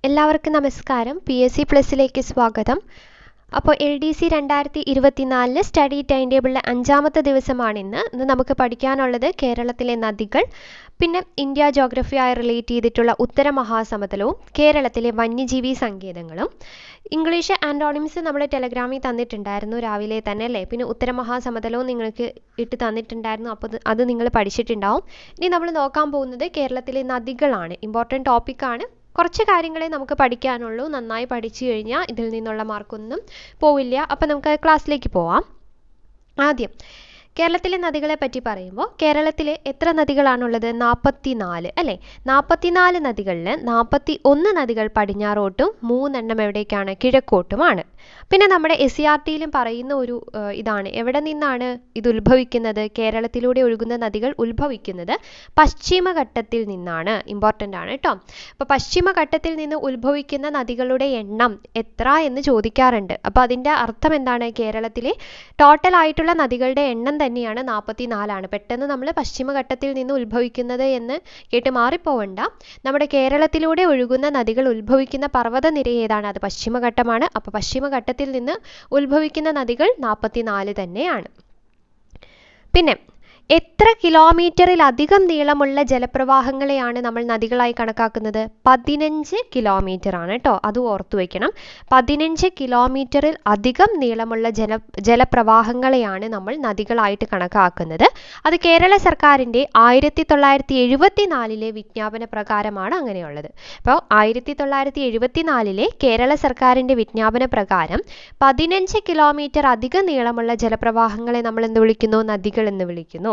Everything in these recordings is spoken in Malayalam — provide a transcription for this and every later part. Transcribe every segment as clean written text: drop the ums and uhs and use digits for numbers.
എല്ലാവർക്കും നമസ്കാരം. PSC പ്ലസിലേക്ക് സ്വാഗതം. അപ്പോൾ LDC 2024 സ്റ്റഡി ടൈം ടേബിളിലെ 5ാമത്തെ ദിവസമാണ് ഇന്ന് നമുക്ക് പഠിക്കാനുള്ളത് കേരളത്തിലെ നദികൾ, പിന്നെ ഇന്ത്യ ജോഗ്രഫിയായി റിലേറ്റ് ചെയ്തിട്ടുള്ള ഉത്തര മഹാസമതലവും കേരളത്തിലെ വന്യജീവി സങ്കേതങ്ങളും. ഇംഗ്ലീഷ് ആൻറ്റോണിംസ് നമ്മൾ ടെലഗ്രാമിൽ തന്നിട്ടുണ്ടായിരുന്നു രാവിലെ തന്നെ അല്ലേ. പിന്നെ ഉത്തര മഹാസമതലവും നിങ്ങൾക്ക് ഇട്ട് തന്നിട്ടുണ്ടായിരുന്നു, അപ്പോൾ അത് നിങ്ങൾ പഠിച്ചിട്ടുണ്ടാവും. ഇനി നമ്മൾ നോക്കാൻ പോകുന്നത് കേരളത്തിലെ നദികളാണ്. ഇമ്പോർട്ടൻറ്റ് ടോപ്പിക്കാണ്. കുറച്ച് കാര്യങ്ങളെ നമുക്ക് പഠിക്കാനുള്ളൂ. നന്നായി പഠിച്ചു കഴിഞ്ഞാൽ ഇതിൽ നിന്നുള്ള മാർക്കൊന്നും പോവില്ല. അപ്പോൾ നമുക്ക് ക്ലാസ്സിലേക്ക് പോവാം. ആദ്യം കേരളത്തിലെ നദികളെ പറ്റി പറയുമ്പോൾ കേരളത്തിൽ എത്ര നദികളാണുള്ളത്? 44 അല്ലേ. 44 നദികളിൽ 41 നദികൾ പടിഞ്ഞാറോട്ടും 3 എണ്ണം എവിടേക്കാണ്? കിഴക്കോട്ടുമാണ്. പിന്നെ നമ്മുടെ SCERTയിലും പറയുന്ന ഒരു ഇതാണ്, എവിടെ നിന്നാണ് ഇത് ഉത്ഭവിക്കുന്നത്? കേരളത്തിലൂടെ ഒഴുകുന്ന നദികൾ ഉത്ഭവിക്കുന്നത് പശ്ചിമഘട്ടത്തിൽ നിന്നാണ്. ഇമ്പോർട്ടൻ്റ് ആണ് കേട്ടോ. അപ്പോൾ പശ്ചിമഘട്ടത്തിൽ നിന്ന് ഉത്ഭവിക്കുന്ന നദികളുടെ എണ്ണം എത്ര എന്ന് ചോദിക്കാറുണ്ട്. അപ്പോൾ അതിൻ്റെ അർത്ഥം എന്താണ്? കേരളത്തിലെ ടോട്ടൽ ആയിട്ടുള്ള നദികളുടെ എണ്ണം തന്നെയാണ് 44. പെട്ടെന്ന് നമ്മൾ പശ്ചിമഘട്ടത്തിൽ നിന്ന് ഉത്ഭവിക്കുന്നത് എന്ന് കേട്ട് മാറിപ്പോവണ്ട. നമ്മുടെ കേരളത്തിലൂടെ ഒഴുകുന്ന നദികൾ ഉത്ഭവിക്കുന്ന പർവ്വതനിര ഏതാണ്? അത് പശ്ചിമഘട്ടമാണ്. അപ്പോൾ പശ്ചിമഘട്ടത്തിൽ നിന്ന് ഉത്ഭവിക്കുന്ന നദികൾ 44 തന്നെയാണ്. പിന്നെ എത്ര കിലോമീറ്ററിലധികം നീളമുള്ള ജലപ്രവാഹങ്ങളെയാണ് നമ്മൾ നദികളായി കണക്കാക്കുന്നത്? 15 കിലോമീറ്റർ ആണ് കേട്ടോ. അത് ഓർത്തു വയ്ക്കണം. 15 കിലോമീറ്ററിൽ അധികം നീളമുള്ള ജലപ്രവാഹങ്ങളെയാണ് നമ്മൾ നദികളായിട്ട് കണക്കാക്കുന്നത്. അത് കേരള സർക്കാരിൻ്റെ 1974 വിജ്ഞാപന പ്രകാരമാണ് അങ്ങനെയുള്ളത്. അപ്പോൾ 1974 കേരള സർക്കാരിൻ്റെ വിജ്ഞാപന പ്രകാരം 15 കിലോമീറ്റർ അധികം നീളമുള്ള ജലപ്രവാഹങ്ങളെ നമ്മൾ എന്ത് വിളിക്കുന്നു? നദികൾ എന്ന് വിളിക്കുന്നു.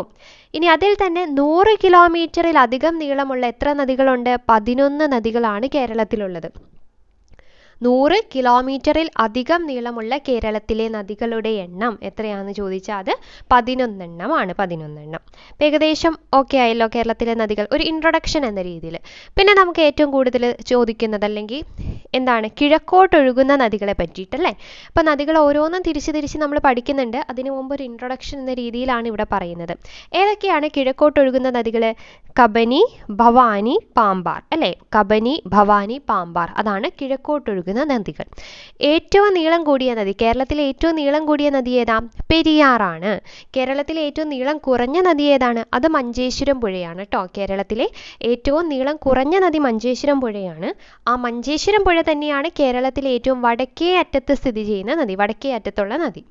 ഇനി അതിൽ തന്നെ 100 കിലോമീറ്ററിൽ അധികം നീളമുള്ള എത്ര നദികളുണ്ട്? 11 നദികളാണ് കേരളത്തിലുള്ളത്. 100 കിലോമീറ്ററിൽ അധികം നീളമുള്ള കേരളത്തിലെ നദികളുടെ എണ്ണം എത്രയാണെന്ന് ചോദിച്ചാൽ അത് 11 എണ്ണമാണ്. 11 എണ്ണം. ഏകദേശം ഓക്കെ ആയല്ലോ കേരളത്തിലെ നദികൾ, ഒരു ഇൻട്രൊഡക്ഷൻ എന്ന രീതിയിൽ. പിന്നെ നമുക്ക് ഏറ്റവും കൂടുതൽ ചോദിക്കുന്നത് അല്ലെങ്കിൽ എന്താണ്? കിഴക്കോട്ടൊഴുകുന്ന നദികളെ പറ്റിയിട്ടല്ലേ. അപ്പോൾ നദികൾ ഓരോന്നും തിരിച്ച് നമ്മൾ പഠിക്കുന്നുണ്ട്. അതിനു മുമ്പ് ഒരു ഇൻട്രൊഡക്ഷൻ എന്ന രീതിയിലാണ് ഇവിടെ പറയുന്നത്. ഏതൊക്കെയാണ് കിഴക്കോട്ടൊഴുകുന്ന നദികൾ? കബനി, ഭവാനി, പാമ്പാർ അല്ലേ. കബനി, ഭവാനി, പാമ്പാർ, അതാണ് കിഴക്കോട്ടൊഴുകുന്ന നദികൾ. ഏറ്റവും നീളം കൂടിയ നദി, കേരളത്തിലെ ഏറ്റവും നീളം കൂടിയ നദി ഏതാ? പെരിയാറാണ്. കേരളത്തിലെ ഏറ്റവും നീളം കുറഞ്ഞ നദി ഏതാണ്? അത് മഞ്ചേശ്വരം പുഴയാണ് കേട്ടോ. കേരളത്തിലെ ഏറ്റവും നീളം കുറഞ്ഞ നദി മഞ്ചേശ്വരം പുഴയാണ്. ആ മഞ്ചേശ്വരം പുഴ തന്നെയാണ് കേരളത്തിലെ ഏറ്റവും വടക്കേ അറ്റത്ത് സ്ഥിതി ചെയ്യുന്ന നദി, വടക്കേ അറ്റത്തുള്ള നദി.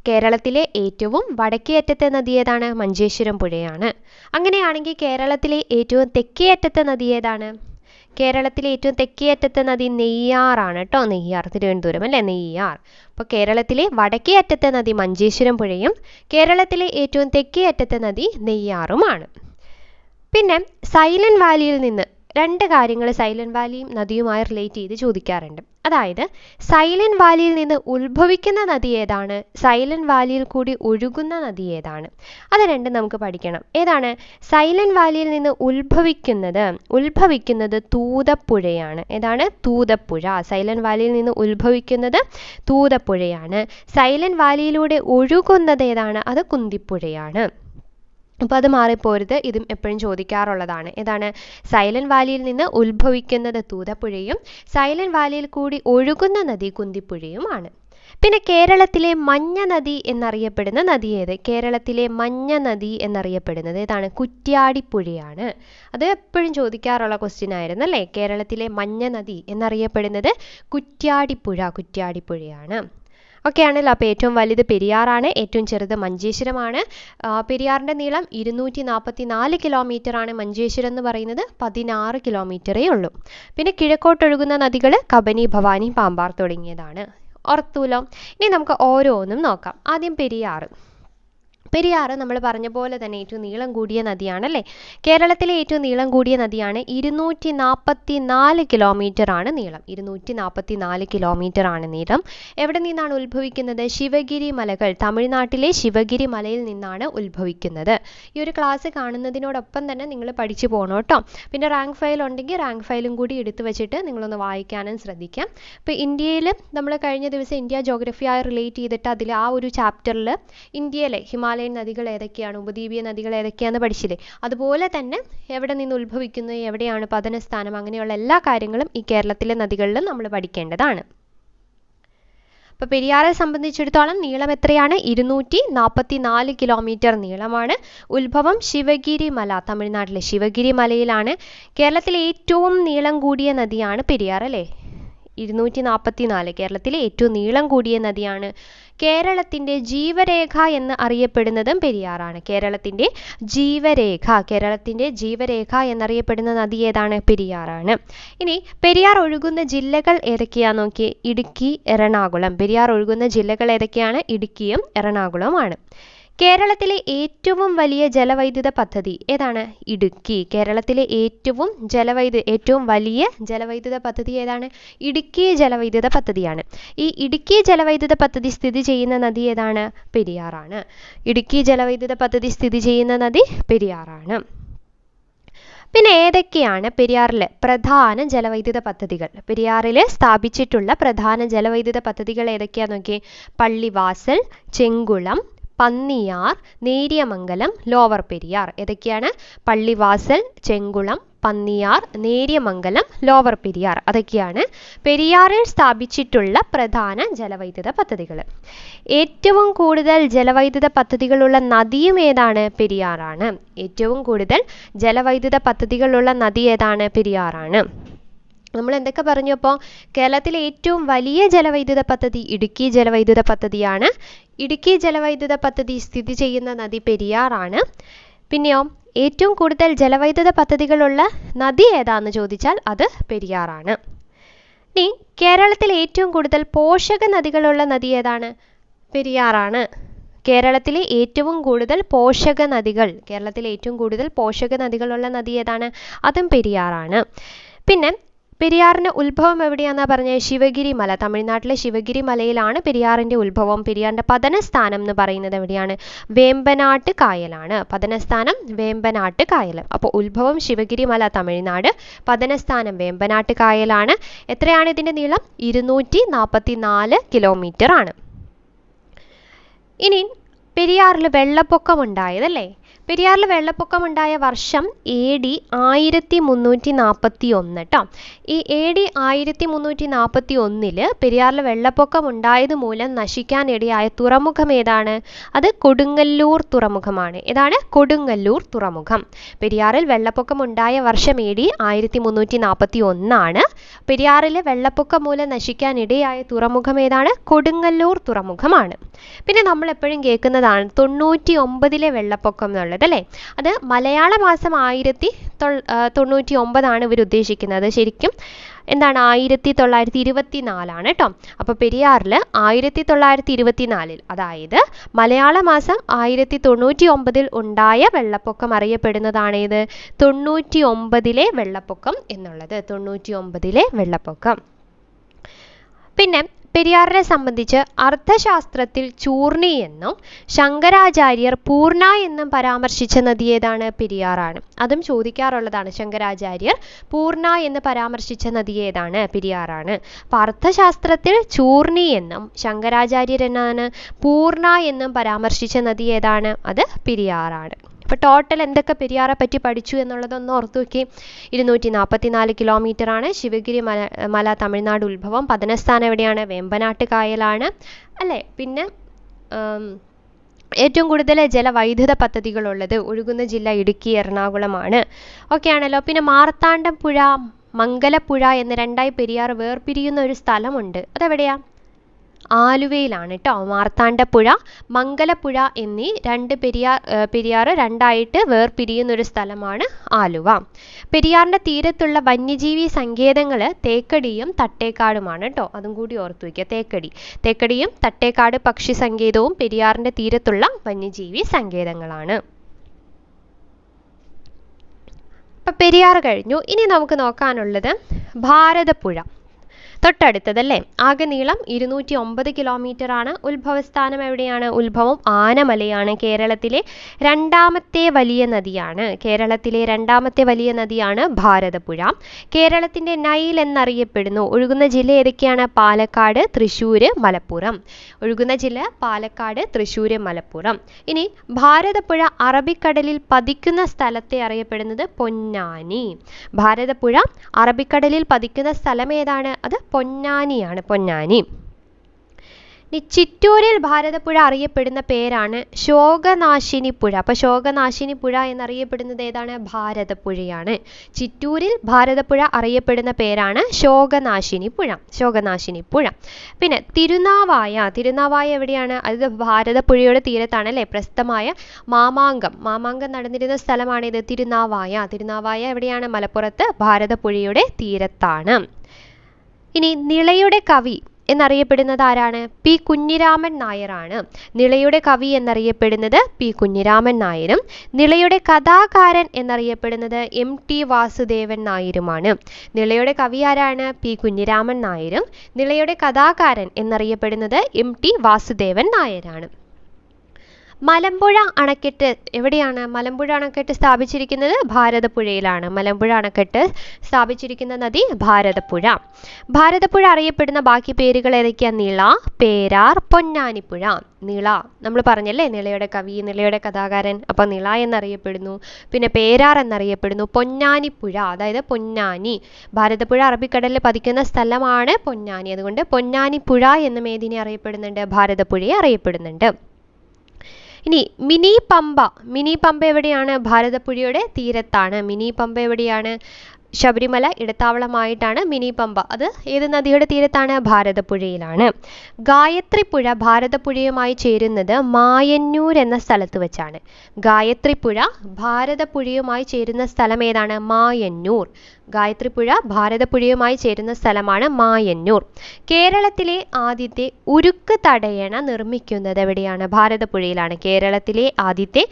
കേരളത്തിലെ ഏറ്റവും വടക്കേ അറ്റത്തെ നദി ഏതാണ്? മഞ്ചേശ്വരം പുഴയാണ്. അങ്ങനെയാണെങ്കിൽ കേരളത്തിലെ ഏറ്റവും തെക്കേ അറ്റത്തെ നദി ഏതാണ്? കേരളത്തിലെ ഏറ്റവും തെക്കേ അറ്റത്തെ നദി നെയ്യാറാണ് കേട്ടോ. നെയ്യാർ, തിരുവനന്തപുരം അല്ലേ, നെയ്യാർ. അപ്പോൾ കേരളത്തിലെ വടക്കേ അറ്റത്തെ നദി മഞ്ചേശ്വരം പുഴയും കേരളത്തിലെ ഏറ്റവും തെക്കേ അറ്റത്തെ നദി നെയ്യാറുമാണ്. പിന്നെ സൈലന്റ് വാലിയിൽ നിന്ന് രണ്ട് കാര്യങ്ങൾ സൈലന്റ് വാലിയും നദിയുമായി റിലേറ്റ് ചെയ്ത് ചോദിക്കാറുണ്ട്. അതായത് സൈലന്റ് വാലിയിൽ നിന്ന് ഉത്ഭവിക്കുന്ന നദി ഏതാണ്? സൈലന്റ് വാലിയിൽ കൂടി ഒഴുകുന്ന നദി ഏതാണ്? അത് രണ്ടും നമുക്ക് പഠിക്കണം. ഏതാണ്? സൈലന്റ് വാലിയിൽ നിന്ന് ഉത്ഭവിക്കുന്നത് തൂതപ്പുഴയാണ്. ഏതാണ്? തൂതപ്പുഴ. സൈലന്റ് വാലിയിൽ നിന്ന് ഉത്ഭവിക്കുന്നത് തൂതപ്പുഴയാണ്. സൈലന്റ് വാലിയിലൂടെ ഒഴുകുന്നത് ഏതാണ്? അത് കുന്തിപ്പുഴയാണ്. അപ്പോൾ അത് മാറിപ്പോരുത്, ഇതും എപ്പോഴും ചോദിക്കാറുള്ളതാണ്. ഏതാണ്? സൈലന്റ് വാലിയിൽ നിന്ന് ഉത്ഭവിക്കുന്നത് തൂതപ്പുഴയും സൈലന്റ് വാലിയിൽ കൂടി ഒഴുകുന്ന നദി കുന്തിപ്പുഴയുമാണ്. പിന്നെ കേരളത്തിലെ മഞ്ഞ നദി എന്നറിയപ്പെടുന്ന നദി ഏത്? കേരളത്തിലെ മഞ്ഞ നദി എന്നറിയപ്പെടുന്നത് ഏതാണ്? കുറ്റ്യാടിപ്പുഴയാണ്. അത് എപ്പോഴും ചോദിക്കാറുള്ള ക്വസ്റ്റ്യൻ ആയിരുന്നു അല്ലേ. കേരളത്തിലെ മഞ്ഞ നദി എന്നറിയപ്പെടുന്നത് കുറ്റ്യാടിപ്പുഴയാണ്. ഓക്കെ ആണല്ലോ. അപ്പോൾ ഏറ്റവും വലുത് പെരിയാറാണ്, ഏറ്റവും ചെറുത് മഞ്ചേശ്വരമാണ്. പെരിയാറിൻ്റെ നീളം 244 കിലോമീറ്റർ ആണ്. മഞ്ചേശ്വരം എന്ന് പറയുന്നത് 16 കിലോമീറ്ററേ ഉള്ളൂ. പിന്നെ കിഴക്കോട്ടൊഴുകുന്ന നദികൾ കബനി, ഭവാനി, പാമ്പാർ തുടങ്ങിയതാണ്. ഓർത്തൂലോ. ഇനി നമുക്ക് ഓരോന്നും നോക്കാം. ആദ്യം പെരിയാർ നമ്മൾ പറഞ്ഞ പോലെ തന്നെ ഏറ്റവും നീളം കൂടിയ നദിയാണല്ലേ. കേരളത്തിലെ ഏറ്റവും നീളം കൂടിയ നദിയാണ്. 244 കിലോമീറ്റർ ആണ് നീളം. 244 കിലോമീറ്റർ ആണ് നീളം. എവിടെ നിന്നാണ് ഉത്ഭവിക്കുന്നത്? ശിവഗിരി മലകൾ, തമിഴ്നാട്ടിലെ ശിവഗിരി മലയിൽ നിന്നാണ് ഉത്ഭവിക്കുന്നത്. ഈ ഒരു ക്ലാസ് കാണുന്നതിനോടൊപ്പം തന്നെ നിങ്ങൾ പഠിച്ചു പോകണം കേട്ടോ. പിന്നെ റാങ്ക് ഫയൽ ഉണ്ടെങ്കിൽ റാങ്ക് ഫയലും കൂടി എടുത്തു വെച്ചിട്ട് നിങ്ങളൊന്ന് വായിക്കാനും ശ്രദ്ധിക്കാം. ഇപ്പോൾ ഇന്ത്യയിൽ നമ്മൾ കഴിഞ്ഞ ദിവസം ഇന്ത്യ ജോഗ്രഫിയായി റിലേറ്റ് ചെയ്തിട്ട് അതിൽ ആ ഒരു ചാപ്റ്ററിൽ ഇന്ത്യയിലെ ഹിമാലയ ഹിമാലയൻ നദികൾ ഏതൊക്കെയാണ്, ഉപദ്വീപീയ നദികൾ ഏതൊക്കെയാണെന്ന് പഠിച്ചില്ലേ? അതുപോലെ തന്നെ എവിടെ നിന്ന് ഉത്ഭവിക്കുന്നു, എവിടെയാണ് പതനസ്ഥാനം, അങ്ങനെയുള്ള എല്ലാ കാര്യങ്ങളും ഈ കേരളത്തിലെ നദികളിൽ നമ്മൾ പഠിക്കേണ്ടതാണ്. അപ്പോൾ പെരിയാറെ സംബന്ധിച്ചിടത്തോളം നീളം എത്രയാണ്? 244 കിലോമീറ്റർ നീളമാണ്. ഉത്ഭവം ശിവഗിരി മല, തമിഴ്നാട്ടിലെ ശിവഗിരി മലയിലാണ്. കേരളത്തിലെ ഏറ്റവും നീളം കൂടിയ നദിയാണ് പെരിയാർ അല്ലേ? 244, കേരളത്തിലെ ഏറ്റവും നീളം കൂടിയ നദിയാണ്. കേരളത്തിൻ്റെ ജീവരേഖ എന്ന് അറിയപ്പെടുന്നതും പെരിയാറാണ്. കേരളത്തിൻ്റെ ജീവരേഖ എന്നറിയപ്പെടുന്ന നദി ഏതാണ്? പെരിയാറാണ്. ഇനി പെരിയാർ ഒഴുകുന്ന ജില്ലകൾ ഏതൊക്കെയാണെന്ന് നോക്കിയേ. ഇടുക്കി, എറണാകുളം. പെരിയാർ ഒഴുകുന്ന ജില്ലകൾ ഏതൊക്കെയാണ്? ഇടുക്കിയും എറണാകുളവുമാണ്. കേരളത്തിലെ ഏറ്റവും വലിയ ജലവൈദ്യുത പദ്ധതി ഏതാണ്? ഇടുക്കി. കേരളത്തിലെ ഏറ്റവും വലിയ ജലവൈദ്യുത പദ്ധതി ഏതാണ്? ഇടുക്കി ജലവൈദ്യുത പദ്ധതിയാണ്. ഈ ഇടുക്കി ജലവൈദ്യുത പദ്ധതി സ്ഥിതി ചെയ്യുന്ന നദി ഏതാണ്? പെരിയാറാണ്. ഇടുക്കി ജലവൈദ്യുത പദ്ധതി സ്ഥിതി ചെയ്യുന്ന നദി പെരിയാറാണ്. പിന്നെ ഏതൊക്കെയാണ് പെരിയാറിലെ പ്രധാന ജലവൈദ്യുത പദ്ധതികൾ? പെരിയാറിൽ സ്ഥാപിച്ചിട്ടുള്ള പ്രധാന ജലവൈദ്യുത പദ്ധതികൾ ഏതൊക്കെയാണെന്ന് നോക്കിയേ. പള്ളിവാസൽ, ചെങ്കുളം, പന്നിയാർ, നേര്യമംഗലം, ലോവർ പെരിയാർ. ഏതൊക്കെയാണ്? പള്ളിവാസൽ, ചെങ്കുളം, പന്നിയാർ, നേര്യമംഗലം, ലോവർ പെരിയാർ. അതൊക്കെയാണ് പെരിയാറിൽ സ്ഥാപിച്ചിട്ടുള്ള പ്രധാന ജലവൈദ്യുത പദ്ധതികൾ. ഏറ്റവും കൂടുതൽ ജലവൈദ്യുത പദ്ധതികളുള്ള നദിയും ഏതാണ്? പെരിയാറാണ്. ഏറ്റവും കൂടുതൽ ജലവൈദ്യുത പദ്ധതികളുള്ള നദി ഏതാണ്? പെരിയാറാണ്. നമ്മൾ എന്തൊക്കെ പറഞ്ഞു? അപ്പോൾ കേരളത്തിലെ ഏറ്റവും വലിയ ജലവൈദ്യുത പദ്ധതി ഇടുക്കി ജലവൈദ്യുത പദ്ധതിയാണ്. ഇടുക്കി ജലവൈദ്യുത പദ്ധതി സ്ഥിതി ചെയ്യുന്ന നദി പെരിയാറാണ്. പിന്നെയോ ഏറ്റവും കൂടുതൽ ജലവൈദ്യുത പദ്ധതികളുള്ള നദി ഏതാണെന്ന് ചോദിച്ചാൽ അത് പെരിയാറാണ്. ഇനി കേരളത്തിൽ ഏറ്റവും കൂടുതൽ പോഷക നദികളുള്ള നദി ഏതാണ്? പെരിയാറാണ്. കേരളത്തിലെ ഏറ്റവും കൂടുതൽ പോഷക നദികളുള്ള നദി ഏതാണ്? അതും പെരിയാറാണ്. പിന്നെ പെരിയാറിൻ്റെ ഉത്ഭവം എവിടെയാണെന്നാ പറഞ്ഞത്? ശിവഗിരി മല, തമിഴ്നാട്ടിലെ ശിവഗിരി മലയിലാണ് പെരിയാറിൻ്റെ ഉത്ഭവം. പെരിയാറിൻ്റെ പതനസ്ഥാനം എന്ന് പറയുന്നത് എവിടെയാണ്? വേമ്പനാട്ട് കായലാണ്. പതനസ്ഥാനം വേമ്പനാട്ട് കായൽ. അപ്പോൾ ഉത്ഭവം ശിവഗിരി മല, തമിഴ്നാട്. പതനസ്ഥാനം വേമ്പനാട്ട് കായലാണ്. എത്രയാണ് ഇതിൻ്റെ നീളം? 244 കിലോമീറ്റർ ആണ്. ഇനി പെരിയാറിൽ വെള്ളപ്പൊക്കം ഉണ്ടായതല്ലേ? പെരിയാറിൽ വെള്ളപ്പൊക്കമുണ്ടായ വർഷം AD 1341 കേട്ടോ. ഈ AD 1341 പെരിയാറിൽ വെള്ളപ്പൊക്കം ഉണ്ടായത് മൂലം നശിക്കാനിടയായ തുറമുഖം ഏതാണ്? അത് കൊടുങ്ങല്ലൂർ തുറമുഖമാണ്. ഏതാണ്? കൊടുങ്ങല്ലൂർ തുറമുഖം. പെരിയാറിൽ വെള്ളപ്പൊക്കം ഉണ്ടായ വർഷം AD 1341 ആണ്. പെരിയാറിലെ വെള്ളപ്പൊക്കം മൂലം നശിക്കാനിടയായ തുറമുഖം ഏതാണ്? കൊടുങ്ങല്ലൂർ തുറമുഖമാണ്. പിന്നെ നമ്മൾ എപ്പോഴും കേൾക്കുന്നതാണ് 99 വെള്ളപ്പൊക്കം എന്നുള്ളത് അല്ലേ? അത് മലയാള മാസം 1099 ഇവർ ഉദ്ദേശിക്കുന്നത്. ശരിക്കും എന്താണ്? 1924 കേട്ടോ. അപ്പോൾ പെരിയാറിൽ 1924, അതായത് മലയാള മാസം 1099 ഉണ്ടായ വെള്ളപ്പൊക്കം അറിയപ്പെടുന്നതാണ് ഇത് 99 വെള്ളപ്പൊക്കം എന്നുള്ളത്. 99 വെള്ളപ്പൊക്കം. പിന്നെ പെരിയാറിനെ സംബന്ധിച്ച് അർത്ഥശാസ്ത്രത്തിൽ ചൂർണി എന്നും ശങ്കരാചാര്യർ പൂർണ്ണ എന്നും പരാമർശിച്ച നദി ഏതാണ്? പെരിയാറാണ്. അതും ചോദിക്കാറുള്ളതാണ്. ശങ്കരാചാര്യർ പൂർണ്ണ എന്ന് പരാമർശിച്ച നദി ഏതാണ്? പെരിയാറാണ്. അപ്പോൾ അർത്ഥശാസ്ത്രത്തിൽ ചൂർണി എന്നും ശങ്കരാചാര്യർ എന്നാണ് പൂർണ്ണ എന്നും പരാമർശിച്ച നദി ഏതാണ്? അത് പെരിയാറാണ്. അപ്പോൾ ടോട്ടൽ എന്തൊക്കെ പെരിയാറെ പറ്റി പഠിച്ചു എന്നുള്ളതൊന്ന് ഓർത്തു നോക്കി. 244 കിലോമീറ്റർ ആണ്. ശിവഗിരി മല തമിഴ്നാട് ഉത്ഭവം. പതനസ്ഥാനം എവിടെയാണ്? വേമ്പനാട്ട് കായലാണ് അല്ലേ? പിന്നെ ഏറ്റവും കൂടുതൽ ജലവൈദ്യുത പദ്ധതികളുള്ളത് ഒഴുകുന്ന ജില്ല ഇടുക്കി, എറണാകുളമാണ്. ഓക്കെ ആണല്ലോ. പിന്നെ മാർത്താണ്ഡപ്പുഴ, മംഗലപ്പുഴ എന്ന് രണ്ടായി പെരിയാർ വേർപിരിയുന്ന ഒരു സ്ഥലമുണ്ട്. അതെവിടെയാ? ആലുവയിലാണ് കേട്ടോ. മാർത്താണ്ഡപ്പുഴ, മംഗലപ്പുഴ എന്നീ പെരിയാർ രണ്ടായിട്ട് വേർപിരിയുന്ന ഒരു സ്ഥലമാണ് ആലുവ. പെരിയാറിൻ്റെ തീരത്തുള്ള വന്യജീവി സങ്കേതങ്ങൾ തേക്കടിയും തട്ടേക്കാടുമാണ് കേട്ടോ. അതും കൂടി ഓർത്തു വയ്ക്കുക. തേക്കടിയും തട്ടേക്കാട് പക്ഷി സങ്കേതവും പെരിയാറിൻ്റെ തീരത്തുള്ള വന്യജീവി സങ്കേതങ്ങളാണ്. അപ്പം പെരിയാർ കഴിഞ്ഞു. ഇനി നമുക്ക് നോക്കാനുള്ളത് ഭാരതപ്പുഴ. തൊട്ടടുത്തതല്ലേ. ആകെ നീളം 209 കിലോമീറ്റർ ആണ്. ഉത്ഭവസ്ഥാനം എവിടെയാണ്? ഉത്ഭവം ആനമലയാണ്. കേരളത്തിലെ രണ്ടാമത്തെ വലിയ നദിയാണ് ഭാരതപ്പുഴ. കേരളത്തിന്റെ നൈൽ എന്നറിയപ്പെടുന്നു. ഒഴുകുന്ന ജില്ല ഏതൊക്കെയാണ്? പാലക്കാട്, തൃശ്ശൂർ, മലപ്പുറം. ഇനി ഭാരതപ്പുഴ അറബിക്കടലിൽ പതിക്കുന്ന സ്ഥലത്തെ അറിയപ്പെടുന്നത് പൊന്നാനി. ഭാരതപ്പുഴ അറബിക്കടലിൽ പതിക്കുന്ന സ്ഥലം ഏതാണ്? അത് പൊന്നാനിയാണ്. പൊന്നാനി. ചിറ്റൂരിൽ ഭാരതപ്പുഴ അറിയപ്പെടുന്ന പേരാണ് ശോകനാശിനി പുഴ. അപ്പൊ ശോകനാശിനി പുഴ എന്നറിയപ്പെടുന്നത് ഏതാണ്? ഭാരതപ്പുഴയാണ്. ചിറ്റൂരിൽ ഭാരതപ്പുഴ അറിയപ്പെടുന്ന പേരാണ് ശോകനാശിനി പുഴ. പിന്നെ തിരുനാവായ എവിടെയാണ്? അത് ഭാരതപ്പുഴയുടെ തീരത്താണ് അല്ലെ. പ്രസ്ഥമായ മാമാങ്കം നടന്നിരുന്ന സ്ഥലമാണിത്. തിരുനാവായ എവിടെയാണ്? മലപ്പുറത്ത്, ഭാരതപ്പുഴയുടെ തീരത്താണ്. ഇനി നിളയുടെ കവി എന്നറിയപ്പെടുന്നത് ആരാണ്? പി കുഞ്ഞിരാമൻ നായരാണ്. നിളയുടെ കവി എന്നറിയപ്പെടുന്നത് പി കുഞ്ഞിരാമൻ നായരും നിളയുടെ കഥാകാരൻ എന്നറിയപ്പെടുന്നത് MT വാസുദേവൻ നായരുമാണ്. നിളയുടെ കവി ആരാണ്? പി കുഞ്ഞിരാമൻ നായരും നിളയുടെ കഥാകാരൻ എന്നറിയപ്പെടുന്നത് MT വാസുദേവൻ നായരാണ്. മലമ്പുഴ അണക്കെട്ട് എവിടെയാണ്? മലമ്പുഴ അണക്കെട്ട് സ്ഥാപിച്ചിരിക്കുന്നത് ഭാരതപ്പുഴയിലാണ്. മലമ്പുഴ അണക്കെട്ട് സ്ഥാപിച്ചിരിക്കുന്ന നദി ഭാരതപ്പുഴ. ഭാരതപ്പുഴ അറിയപ്പെടുന്ന ബാക്കി പേരുകൾ ഏതൊക്കെയാ? നിള, പേരാർ, പൊന്നാനിപ്പുഴ. നിള നമ്മൾ പറഞ്ഞല്ലേ, നിളയുടെ കവി, നിളയുടെ കഥാകാരൻ. അപ്പൊ നിള എന്നറിയപ്പെടുന്നു. പിന്നെ പേരാർ എന്നറിയപ്പെടുന്നു. പൊന്നാനിപ്പുഴ, അതായത് പൊന്നാനി. ഭാരതപ്പുഴ അറബിക്കടലിൽ പതിക്കുന്ന സ്ഥലമാണ് പൊന്നാനി. അതുകൊണ്ട് പൊന്നാനിപ്പുഴ എന്നും ഏതിനെ അറിയപ്പെടുന്നുണ്ട്? ഭാരതപ്പുഴയെ അറിയപ്പെടുന്നുണ്ട്. ഇനി മിനി പമ്പ എവിടെയാണ്? ഭാരതപ്പുഴയുടെ തീരത്താണ്. മിനി പമ്പ എവിടെയാണ്? ശബരിമല ഇടത്താവളമായിട്ടാണ് മിനി പമ്പ. അത് ഏത് നദിയുടെ തീരത്താണ്? ഭാരതപ്പുഴയിലാണ്. ഗായത്രിപ്പുഴ ഭാരതപ്പുഴയുമായി ചേരുന്നത് മായന്നൂർ എന്ന സ്ഥലത്ത് വെച്ചാണ്. ഗായത്രിപ്പുഴ ഭാരതപ്പുഴയുമായി ചേരുന്ന സ്ഥലം ഏതാണ്? മായന്നൂർ. ഗായത്രിപ്പുഴ ഭാരതപ്പുഴയുമായി ചേരുന്ന സ്ഥലമാണ് മായന്നൂർ. കേരളത്തിലെ ആദ്യത്തെ ഉരുക്ക് തടയണ നിർമ്മിക്കുന്നത് എവിടെയാണ്? ഭാരതപ്പുഴയിലാണ്. കേരളത്തിലെ ആദ്യത്തെ